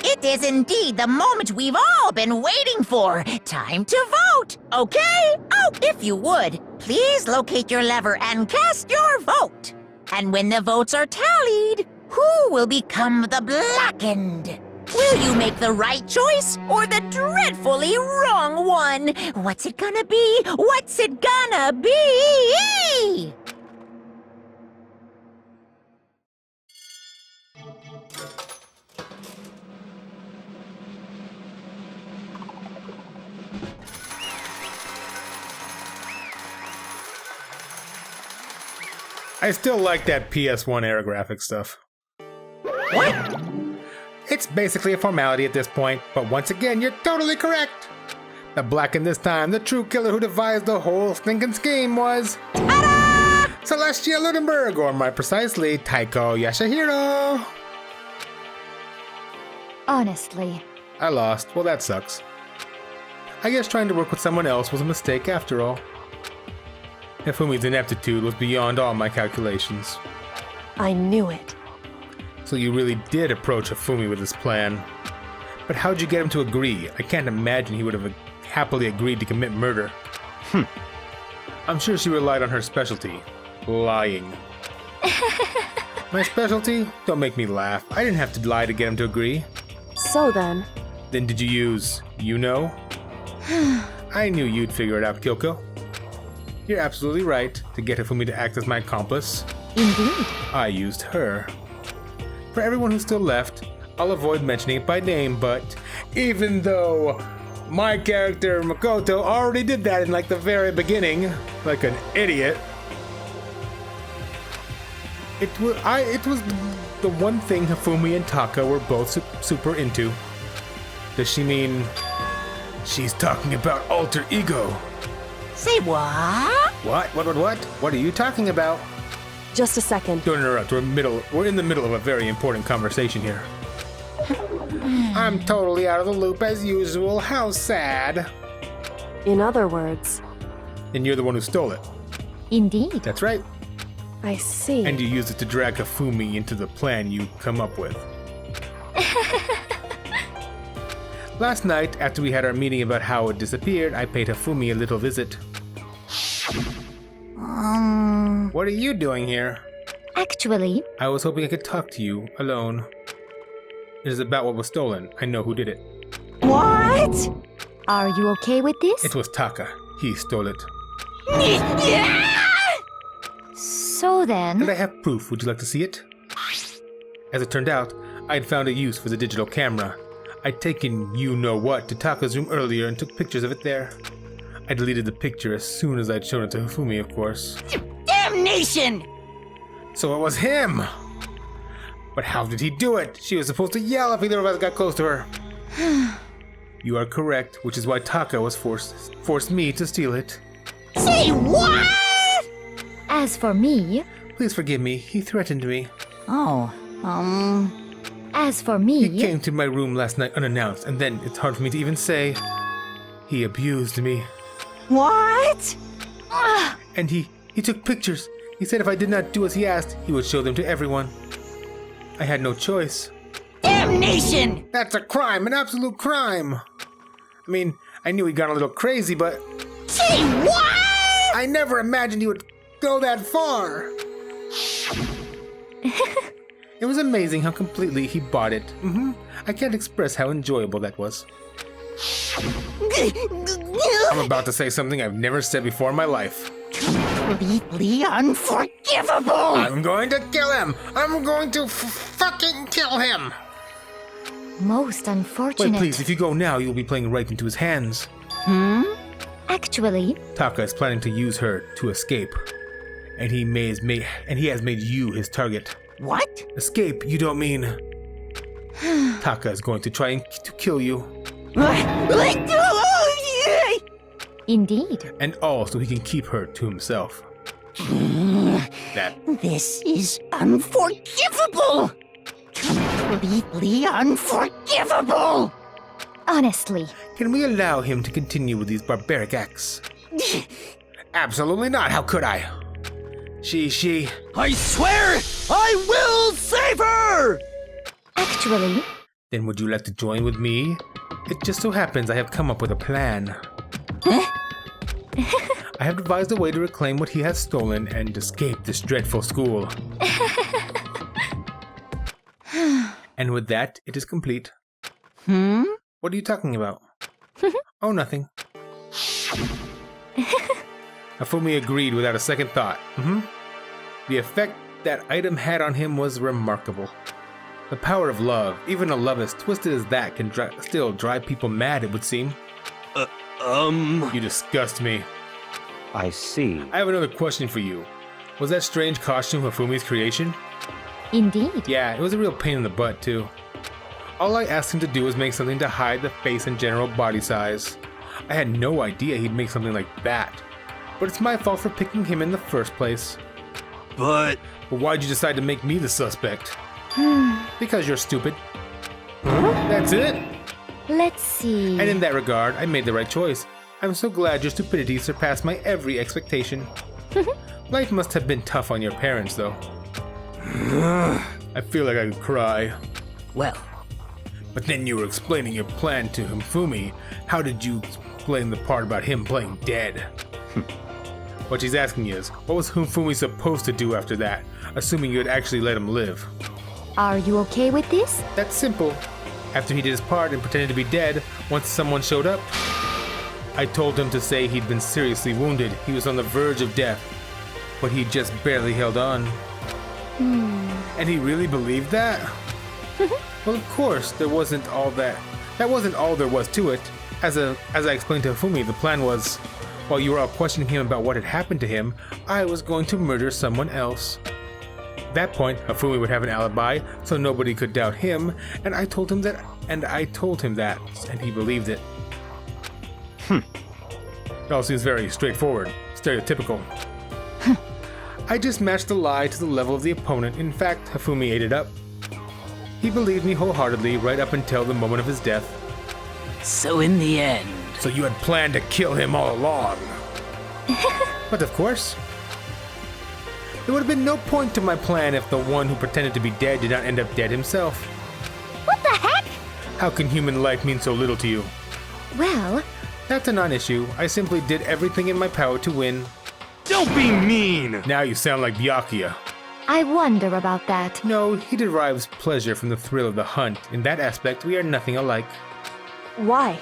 It is indeed the moment we've all been waiting for. Time to vote, okay? Oh, if you would, please locate your lever and cast your vote. And when the votes are tallied, who will become the blackened? Will you make the right choice or the dreadfully wrong one? What's it gonna be? What's it gonna be? I still like that PS1 era graphic stuff. What? It's basically a formality at this point, but once again, you're totally correct. The blackened this time, the true killer who devised the whole stinking scheme was... Ta-da! Celestia Ludenberg, or more precisely, Taiko Yasuhiro. Honestly. I lost. Well, that sucks. I guess trying to work with someone else was a mistake after all. Hifumi's ineptitude was beyond all my calculations. I knew it. So you really did approach Hifumi with this plan. But how'd you get him to agree? I can't imagine he would have happily agreed to commit murder. I'm sure she relied on her specialty, lying. My specialty? Don't make me laugh. I didn't have to lie to get him to agree. so then. Then did you use I knew you'd figure it out, Kyoko. You're absolutely right to get Hifumi to act as my accomplice. Indeed. I used her. For everyone who's still left, I'll avoid mentioning it by name, but even though my character Makoto already did that in like the very beginning, like an idiot, it was the one thing Hifumi and Taka were both super into. Does she mean she's talking about alter ego? Say what? What? What are you talking about? Just a second. Don't interrupt. We're in the middle of a very important conversation here. I'm totally out of the loop as usual. How sad. In other words, And you're the one who stole it. Indeed. That's right. I see. And you used it to drag Hifumi into the plan you come up with. Last night, after we had our meeting about how it disappeared, I paid Hifumi a little visit. What are you doing here? Actually, I was hoping I could talk to you alone. It is about what was stolen. I know who did it. what? Are you okay with this? It was Taka. He stole it. So And then, I have proof. Would you like to see it? As it turned out, I'd found a use for the digital camera. I'd taken you-know-what to Taka's room earlier and took pictures of it there. I deleted the picture as soon as I'd shown it to Hifumi, of course. Damnation! So it was him! But how did he do it? She was supposed to yell if either of us got close to her. You are correct, which is why Taka was forced me to steal it. Say what? as for me, Please forgive me. He threatened me. as for He me, came to my room last night unannounced, and then it's hard for me to even say. He abused me. What? And he took pictures. He said if I did not do as he asked, he would show them to everyone. I had no choice. Damnation! That's a crime, an absolute crime. I mean, I knew he'd gone a little crazy, but Say what? I never imagined he would go that far. It was amazing how completely he bought it. I can't express how enjoyable that was. I'm about to say something I've never said before in my life. Completely unforgivable! I'm going to kill him! I'm going to fucking kill him! most Wait, unfortunate. please, if you go now, you'll be playing right into his hands. Actually, Taka is planning to use her to escape. And he has made you his target. What? Escape, you don't mean... Taka is going to try to kill you. indeed. And all so he can keep her to himself. That... This is unforgivable! Completely unforgivable! Honestly, Can we allow him to continue with these barbaric acts? Absolutely not, how could I? She... I swear I will save her! actually, Then would you like to join with me? It just so happens I have come up with a plan. I have devised a way to reclaim what he has stolen and escape this dreadful school. And with that, it is complete. What are you talking about? Oh, nothing. Hifumi agreed without a second thought. The effect that item had on him was remarkable. The power of love, even a love as twisted as that, can still drive people mad, it would seem. You disgust me. I see. I have another question for you. Was that strange costume Hifumi's creation? indeed. Yeah, it was a real pain in the butt, too. All I asked him to do was make something to hide the face and general body size. I had no idea he'd make something like that. But it's my fault for picking him in the first place. But Why'd you decide to make me the suspect? Because you're stupid. That's it. Let's see. And in that regard, I made the right choice. I'm so glad your stupidity surpassed my every expectation. Life must have been tough on your parents, though. I feel like I could cry. Well, But then you were explaining your plan to Hifumi. How did you explain the part about him playing dead? What she's asking is, what was Hifumi supposed to do after that, assuming you had actually let him live? Are you okay with this? That's simple. After he did his part and pretended to be dead, once someone showed up, I told him to say he'd been seriously wounded. He was on the verge of death, but he just barely held on. And he really believed that? Well, of course, there wasn't all that. That wasn't all there was to it. As I explained to Hifumi, the plan was, while you were all questioning him about what had happened to him, I was going to murder someone else. At that point, Hifumi would have an alibi, so nobody could doubt him, and I told him that, and he believed it. It all seems very straightforward, stereotypical. I just matched the lie to the level of the opponent. In fact, Hifumi ate it up. He believed me wholeheartedly right up until the moment of his death. So in the end... So you had planned to kill him all along. But of course, there would have been no point to my plan if the one who pretended to be dead did not end up dead himself. What the heck? How can human life mean so little to you? Well, That's a non-issue. I simply did everything in my power to win. Don't be mean! Now you sound like Byakuya. I wonder about that. No, he derives pleasure from the thrill of the hunt. In that aspect, we are nothing alike. Why?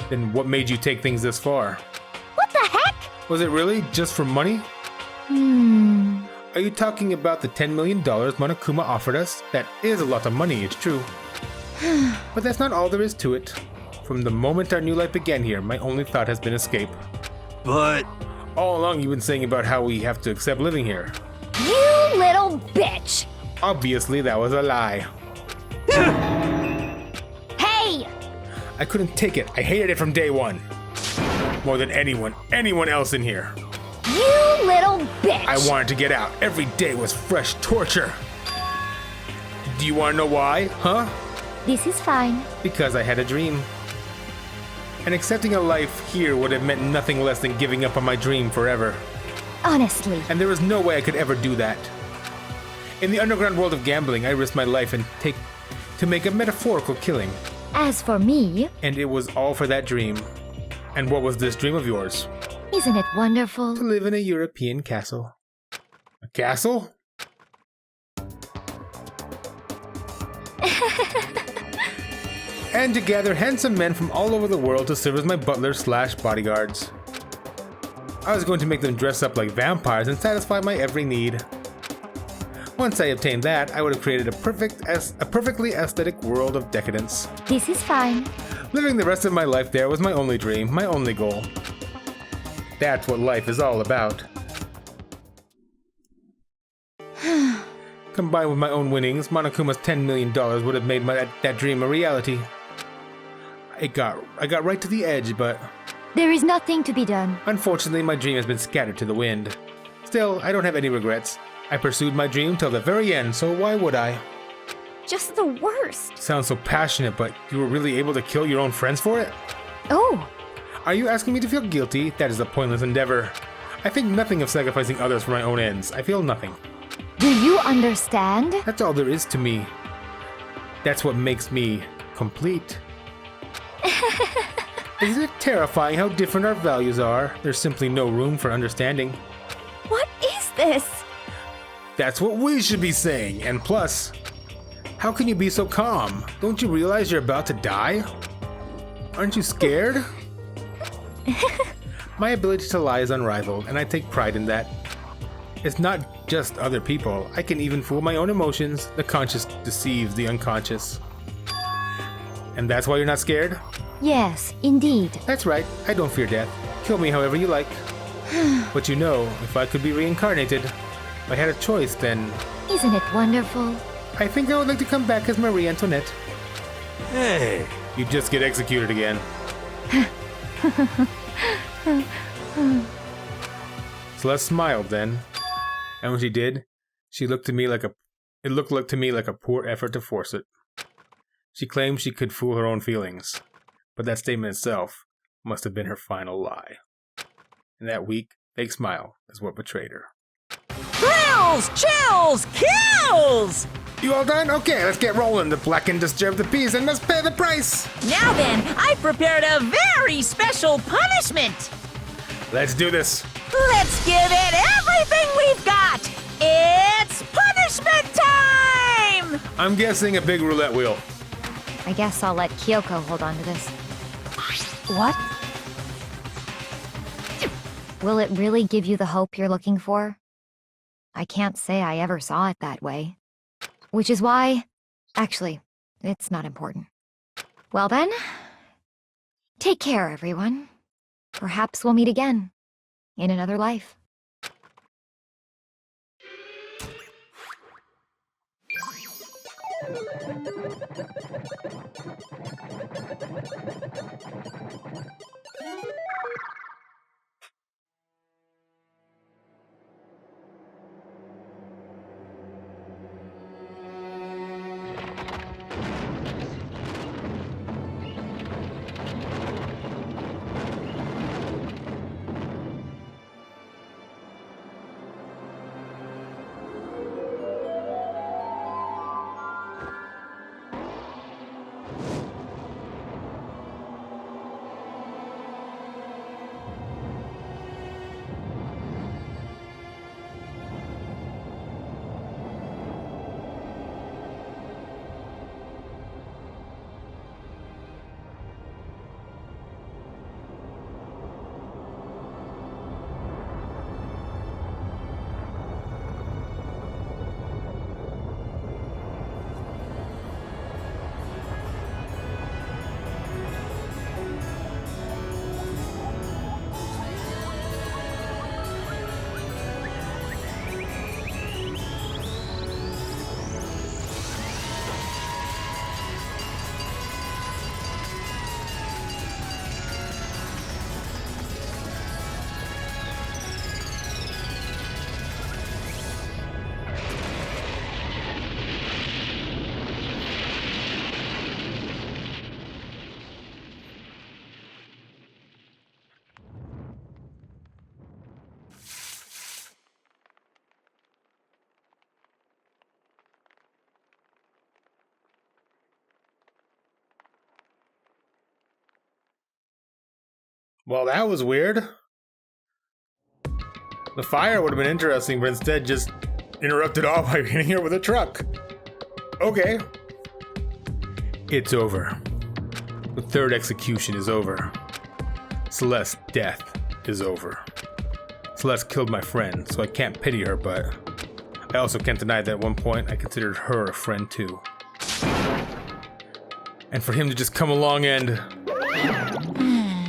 Then what made you take things this far? what the heck? Was it really just for money? Are you talking about the $10 million Monokuma offered us? That is a lot of money, it's true. But that's not all there is to it. From the moment our new life began here, my only thought has been escape. But... All along you've been saying about how we have to accept living here. You little bitch! Obviously that was a lie. Hey! I couldn't take it. I hated it from day one. More than anyone else in here. You little bitch! I wanted to get out. Every day was fresh torture. Do you want to know why, huh? This is fine. Because I had a dream. And accepting a life here would have meant nothing less than giving up on my dream forever. Honestly. And there was no way I could ever do that. In the underground world of gambling, I risked my life to make a metaphorical killing. As for me, And it was all for that dream. And what was this dream of yours? isn't it wonderful? To live in a European castle. A castle? And to gather handsome men from all over the world to serve as my butlers/bodyguards. I was going to make them dress up like vampires and satisfy my every need. Once I obtained that, I would have created a perfectly aesthetic world of decadence. This is fine. Living the rest of my life there was my only dream, my only goal. That's what life is all about. Combined with my own winnings, Monokuma's $10 million would have made that dream a reality. I got right to the edge, but There is nothing to be done. unfortunately my dream has been scattered to the wind. Still, I don't have any regrets. I pursued my dream till the very end, so why would I? Just the worst. Sounds so passionate, but you were really able to kill your own friends for it? Oh, Are you asking me to feel guilty? That is a pointless endeavor. I think nothing of sacrificing others for my own ends. I feel nothing. do you understand? That's all there is to me. That's what makes me complete. Isn't it terrifying how different our values are? There's simply no room for understanding. What is this? That's what we should be saying. And plus, how can you be so calm? Don't you realize you're about to die? Aren't you scared? My ability to lie is unrivaled, and I take pride in that. It's not just other people. I can even fool my own emotions. The conscious deceives the unconscious. And that's why you're not scared? Yes, indeed. That's right. I don't fear death. Kill me however you like. But you know, if I could be reincarnated, if I had a choice, then Isn't it wonderful? I think I would like to come back as Marie Antoinette. Hey, You just get executed again. Celeste smiled then, and when she did, it looked to me like a poor effort to force it. She claimed she could fool her own feelings, but that statement itself must have been her final lie. And that weak, fake smile is what betrayed her. Thrills, chills, kills! You all done? Okay, let's get rolling. The black and disturb the peas and must pay the price. Now then, I prepared a very special punishment. Let's do this. Let's give it everything we've got. It's punishment time! I'm guessing a big roulette wheel. I guess I'll let Kyoko hold on to this. What? Will it really give you the hope you're looking for? I can't say I ever saw it that way. Which is why... Actually, it's not important. Well then, take care, everyone. Perhaps we'll meet again. In another life. Well, that was weird. The fire would have been interesting, but instead just interrupted all by hitting her with a truck. Okay. It's over. The third execution is over. Celeste's death is over. Celeste killed my friend, so I can't pity her, but I also can't deny that at one point I considered her a friend too. And for him to just come along and...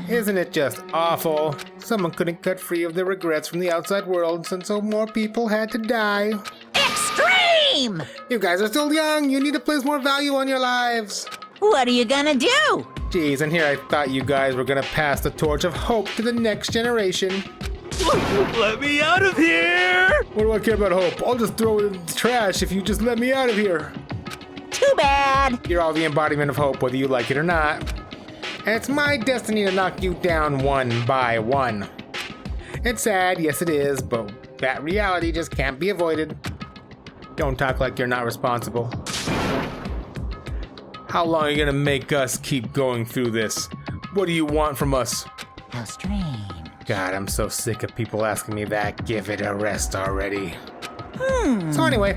Isn't it just awful? Someone couldn't cut free of their regrets from the outside world, and so more people had to die. Extreme! You guys are still young. You need to place more value on your lives. What are you gonna do? Jeez, and here I thought you guys were gonna pass the torch of hope to the next generation. Let me out of here! What do I care about hope? I'll just throw it in the trash if you just let me out of here. Too bad. You're all the embodiment of hope, whether you like it or not. And it's my destiny to knock you down one by one. It's sad, yes it is, but that reality just can't be avoided. Don't talk like you're not responsible. How long are you gonna make us keep going through this? What do you want from us? How strange. God, I'm so sick of people asking me that. Give it a rest already. So anyway,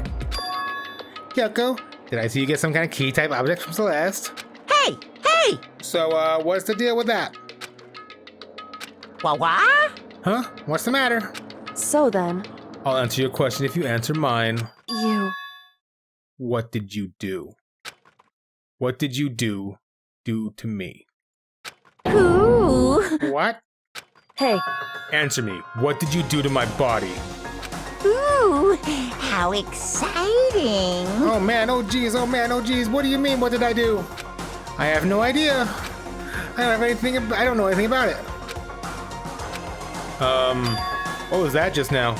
Kyoko, did I see you get some kind of key type object from Celeste? Hey! Hey! So, what's the deal with that? Wah? Huh? What's the matter? So then, I'll answer your question if you answer mine. you... What did you do? What did you do to me? Ooh! What? Hey, Answer me. What did you do to my body? Ooh! How exciting! Oh man, oh geez, oh man, oh geez. What do you mean, what did I do? I have no idea. I don't know anything about it. What was that just now?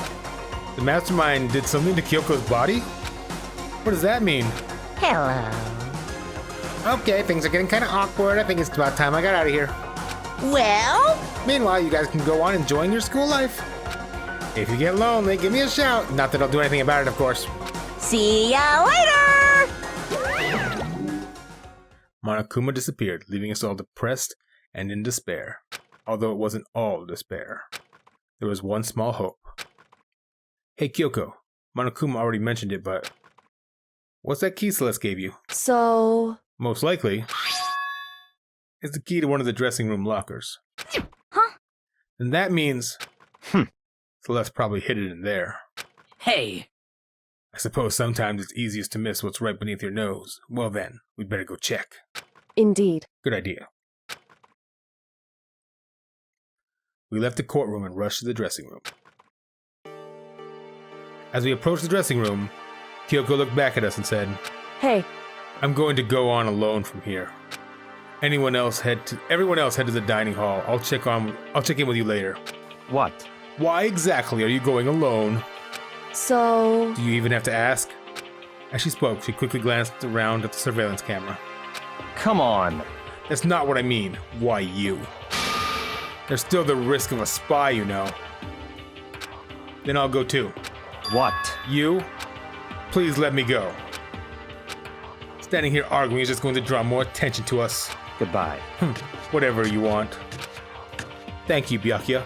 The mastermind did something to Kyoko's body? What does that mean? Hello. Okay, things are getting kind of awkward. I think it's about time I got out of here. Well? Meanwhile, you guys can go on enjoying your school life. If you get lonely, give me a shout. Not that I'll do anything about it, of course. See ya later! Monokuma disappeared, leaving us all depressed and in despair. Although it wasn't all despair. There was one small hope. Hey Kyoko, Monokuma already mentioned it, but... What's that key Celeste gave you? so... most likely, is the key to one of the dressing room lockers. Huh? And that means... Celeste probably hid it in there. Hey, I suppose sometimes it's easiest to miss what's right beneath your nose. Well then, we'd better go check. Indeed. Good idea. We left the courtroom and rushed to the dressing room. As we approached the dressing room, Kyoko looked back at us and said, Hey, I'm going to go on alone from here. Everyone else head to the dining hall. I'll check in with you later. What? Why exactly are you going alone? so... Do you even have to ask? As she spoke, she quickly glanced around at the surveillance camera. Come on. That's not what I mean. Why you? There's still the risk of a spy, you know. Then I'll go too. What? You? Please let me go. Standing here arguing is just going to draw more attention to us. Goodbye. Whatever you want. Thank you, Byakuya.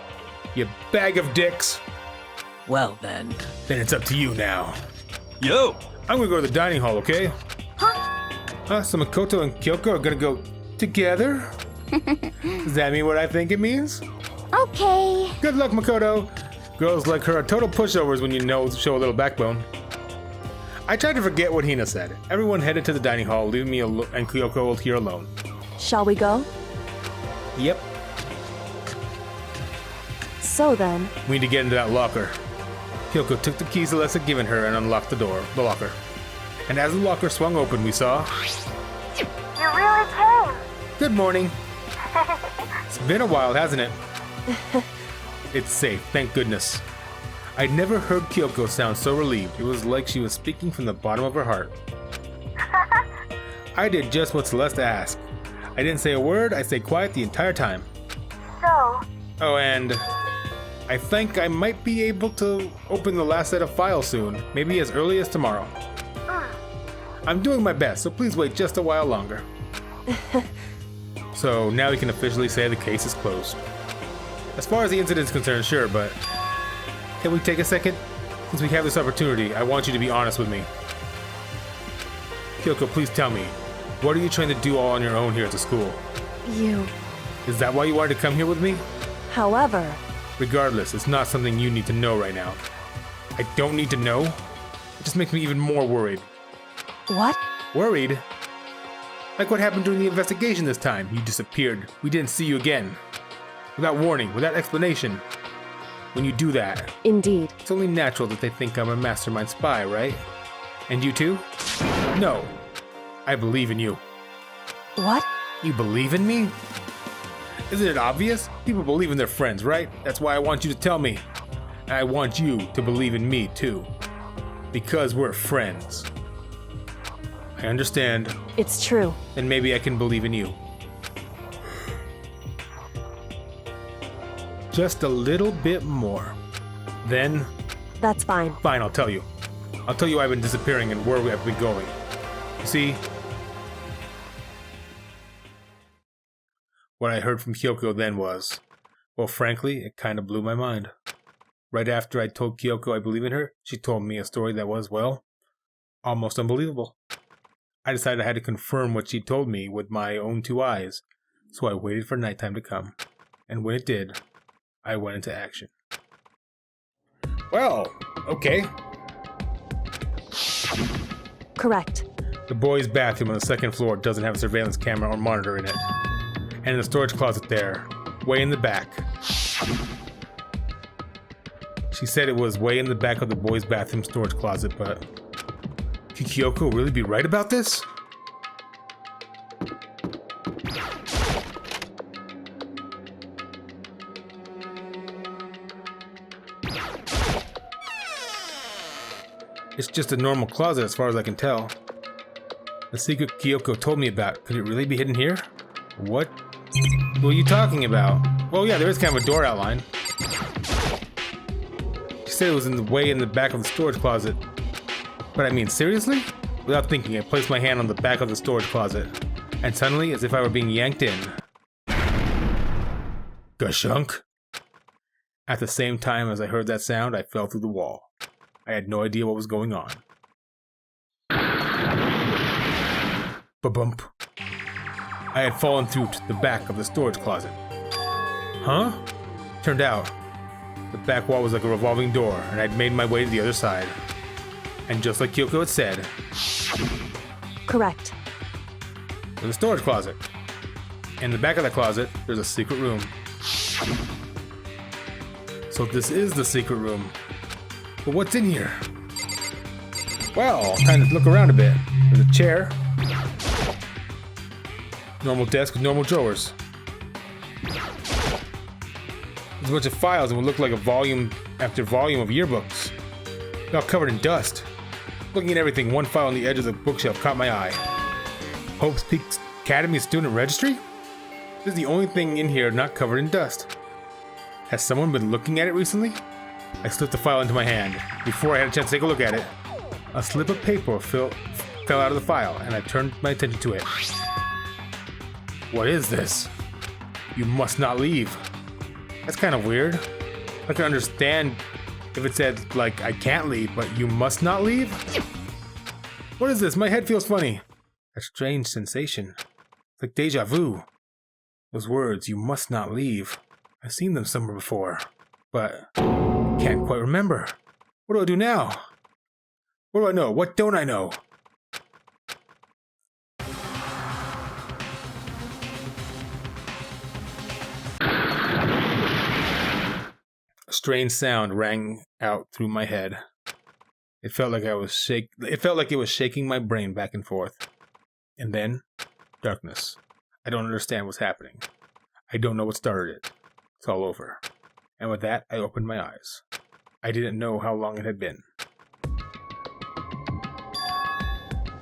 You bag of dicks. well then. Then it's up to you now. Yo! I'm gonna go to the dining hall, okay? So Makoto and Kyoko are gonna go together? Does that mean what I think it means? Okay. Good luck, Makoto. Girls like her are total pushovers when you show a little backbone. I tried to forget what Hina said. Everyone headed to the dining hall, leaving me and Kyoko here alone. Shall we go? Yep. So then... We need to get into that locker. Kyoko took the keys Celeste had given her and unlocked the locker. And as the locker swung open, we saw... You really came. Good morning. It's been a while, hasn't it? It's safe, thank goodness. I'd never heard Kyoko sound so relieved. It was like she was speaking from the bottom of her heart. I did just what Celeste asked. I didn't say a word, I stayed quiet the entire time. So, Oh, and I think I might be able to open the last set of files soon, maybe as early as tomorrow. I'm doing my best, so please wait just a while longer. So now we can officially say the case is closed. As far as the incident's concerned, sure, but can we take a second? Since we have this opportunity, I want you to be honest with me. Kyoko, please tell me, what are you trying to do all on your own here at the school? You... Is that why you wanted to come here with me? However... Regardless, it's not something you need to know right now. I don't need to know? It just makes me even more worried. What? Worried? Like what happened during the investigation this time. You disappeared. We didn't see you again. Without warning, without explanation. When you do that, Indeed. it's only natural that they think I'm a mastermind spy, right? And you too? No. I believe in you. What? You believe in me? Isn't it obvious? People believe in their friends, right? That's why I want you to tell me. And I want you to believe in me too. Because we're friends. I understand. It's true. Then maybe I can believe in you. Just a little bit more. Then, That's fine. fine, I'll tell you. I'll tell you I've been disappearing and where I've been going. You see, what I heard from Kyoko then was, well, frankly, it kind of blew my mind. Right after I told Kyoko I believe in her, she told me a story that was, well, almost unbelievable. I decided I had to confirm what she told me with my own two eyes, so I waited for nighttime to come. And when it did, I went into action. Well, okay. Correct. The boys' bathroom on the second floor doesn't have a surveillance camera or monitor in it. And in the storage closet there, way in the back. She said it was way in the back of the boys' bathroom storage closet, but could Kyoko really be right about this? It's just a normal closet as far as I can tell. The secret Kyoko told me about, could it really be hidden here? What are you talking about? Well, yeah, there is kind of a door outline. She said it was way in the back of the storage closet. But I mean, seriously? Without thinking, I placed my hand on the back of the storage closet. And suddenly, as if I were being yanked in. Gashunk! At the same time as I heard that sound, I fell through the wall. I had no idea what was going on. Ba-bump. I had fallen through to the back of the storage closet. Huh? Turned out, the back wall was like a revolving door, and I'd made my way to the other side. And just like Kyoko had said, Correct. there's a storage closet. In the back of the closet, there's a secret room. So this is the secret room. But what's in here? Well, time to look around a bit. There's a chair. Normal desk with normal drawers. There's a bunch of files and what looked like a volume after volume of yearbooks. They're all covered in dust. Looking at everything, one file on the edge of the bookshelf caught my eye. Hope's Peak Academy Student Registry? This is the only thing in here not covered in dust. Has someone been looking at it recently? I slipped the file into my hand. Before I had a chance to take a look at it, a slip of paper fell out of the file, and I turned my attention to it. What is this? You must not leave. That's kind of weird. I can understand if it said, like, I can't leave, but you must not leave? What is this? My head feels funny. A strange sensation. It's like deja vu. Those words, you must not leave. I've seen them somewhere before, but I can't quite remember. What do I do now? What do I know? What don't I know? A strange sound rang out through my head. It felt like it was shaking my brain back and forth. And then, darkness. I don't understand what's happening. I don't know what started it. It's all over. And with that, I opened my eyes. I didn't know how long it had been.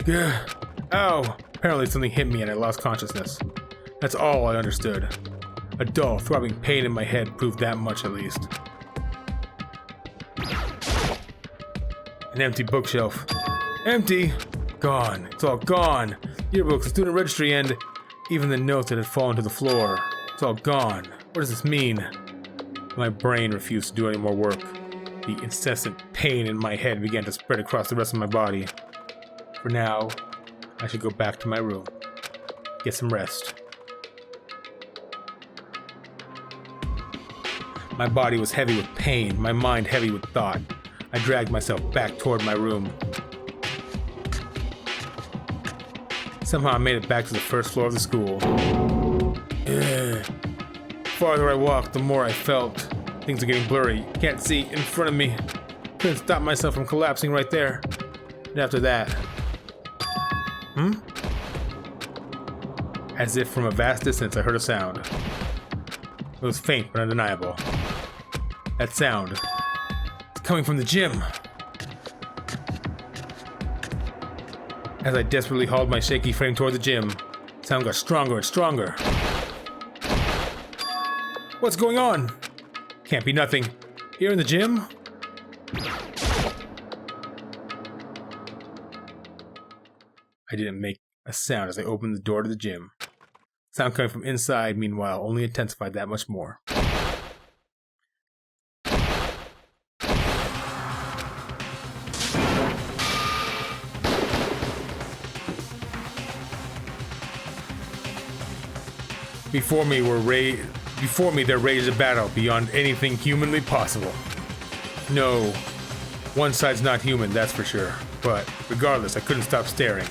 Gah. Ow! Apparently something hit me and I lost consciousness. That's all I understood. A dull, throbbing pain in my head proved that much at least. An empty bookshelf. Empty! Gone. It's all gone. Yearbooks, the student registry, and even the notes that had fallen to the floor. It's all gone. What does this mean? My brain refused to do any more work. The incessant pain in my head began to spread across the rest of my body. For now, I should go back to my room. Get some rest. My body was heavy with pain, my mind heavy with thought. I dragged myself back toward my room. Somehow I made it back to the first floor of the school. The farther I walked, the more I felt. Things are getting blurry. Can't see in front of me. Couldn't stop myself from collapsing right there. And after that... As if from a vast distance I heard a sound. It was faint but undeniable. That sound... It's coming from the gym. As I desperately hauled my shaky frame toward the gym, the sound got stronger and stronger. What's going on? Can't be nothing. Here in the gym? I didn't make a sound as I opened the door to the gym. Sound coming from inside, meanwhile, only intensified that much more. Before me there raged a battle beyond anything humanly possible. No, one side's not human, that's for sure. But regardless, I couldn't stop staring.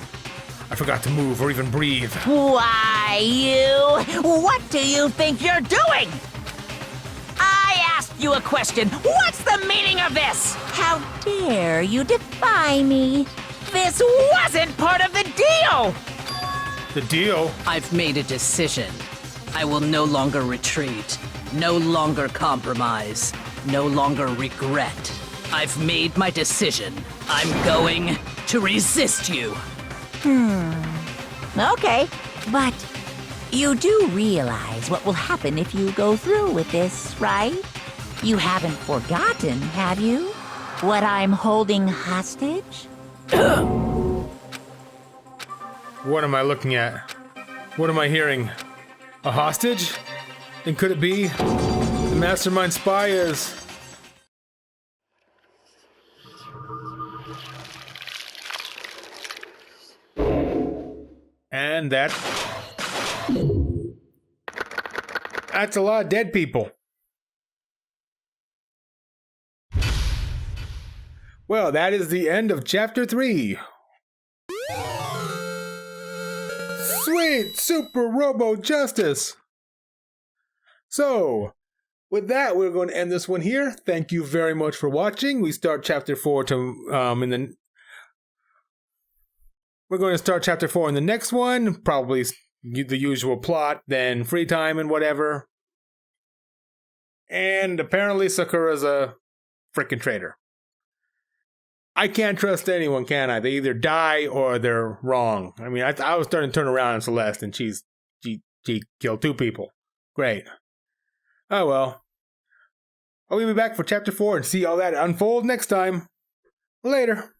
I forgot to move or even breathe. Why, you? What do you think you're doing? I asked you a question. What's the meaning of this? How dare you defy me? This wasn't part of the deal! The deal? I've made a decision. I will no longer retreat, no longer compromise, no longer regret. I've made my decision. I'm going to resist you. Okay, but you do realize what will happen if you go through with this, right? You haven't forgotten, have you? What I'm holding hostage? What am I looking at? What am I hearing? A hostage? And could it be the mastermind spy is... And that That's a lot of dead people. Well, that is the end of Chapter 3. Sweet Super Robo Justice! So, with that, we're going to end this one here. Thank you very much for watching. We start Chapter 4 We're going to start Chapter 4 in the next one. Probably the usual plot, then free time and whatever. And apparently Sakura's a freaking traitor. I can't trust anyone, can I? They either die or they're wrong. I mean, I was starting to turn around on Celeste, and she killed 2 people. Great. Oh well. I'll be back for Chapter 4 and see all that unfold next time. Later.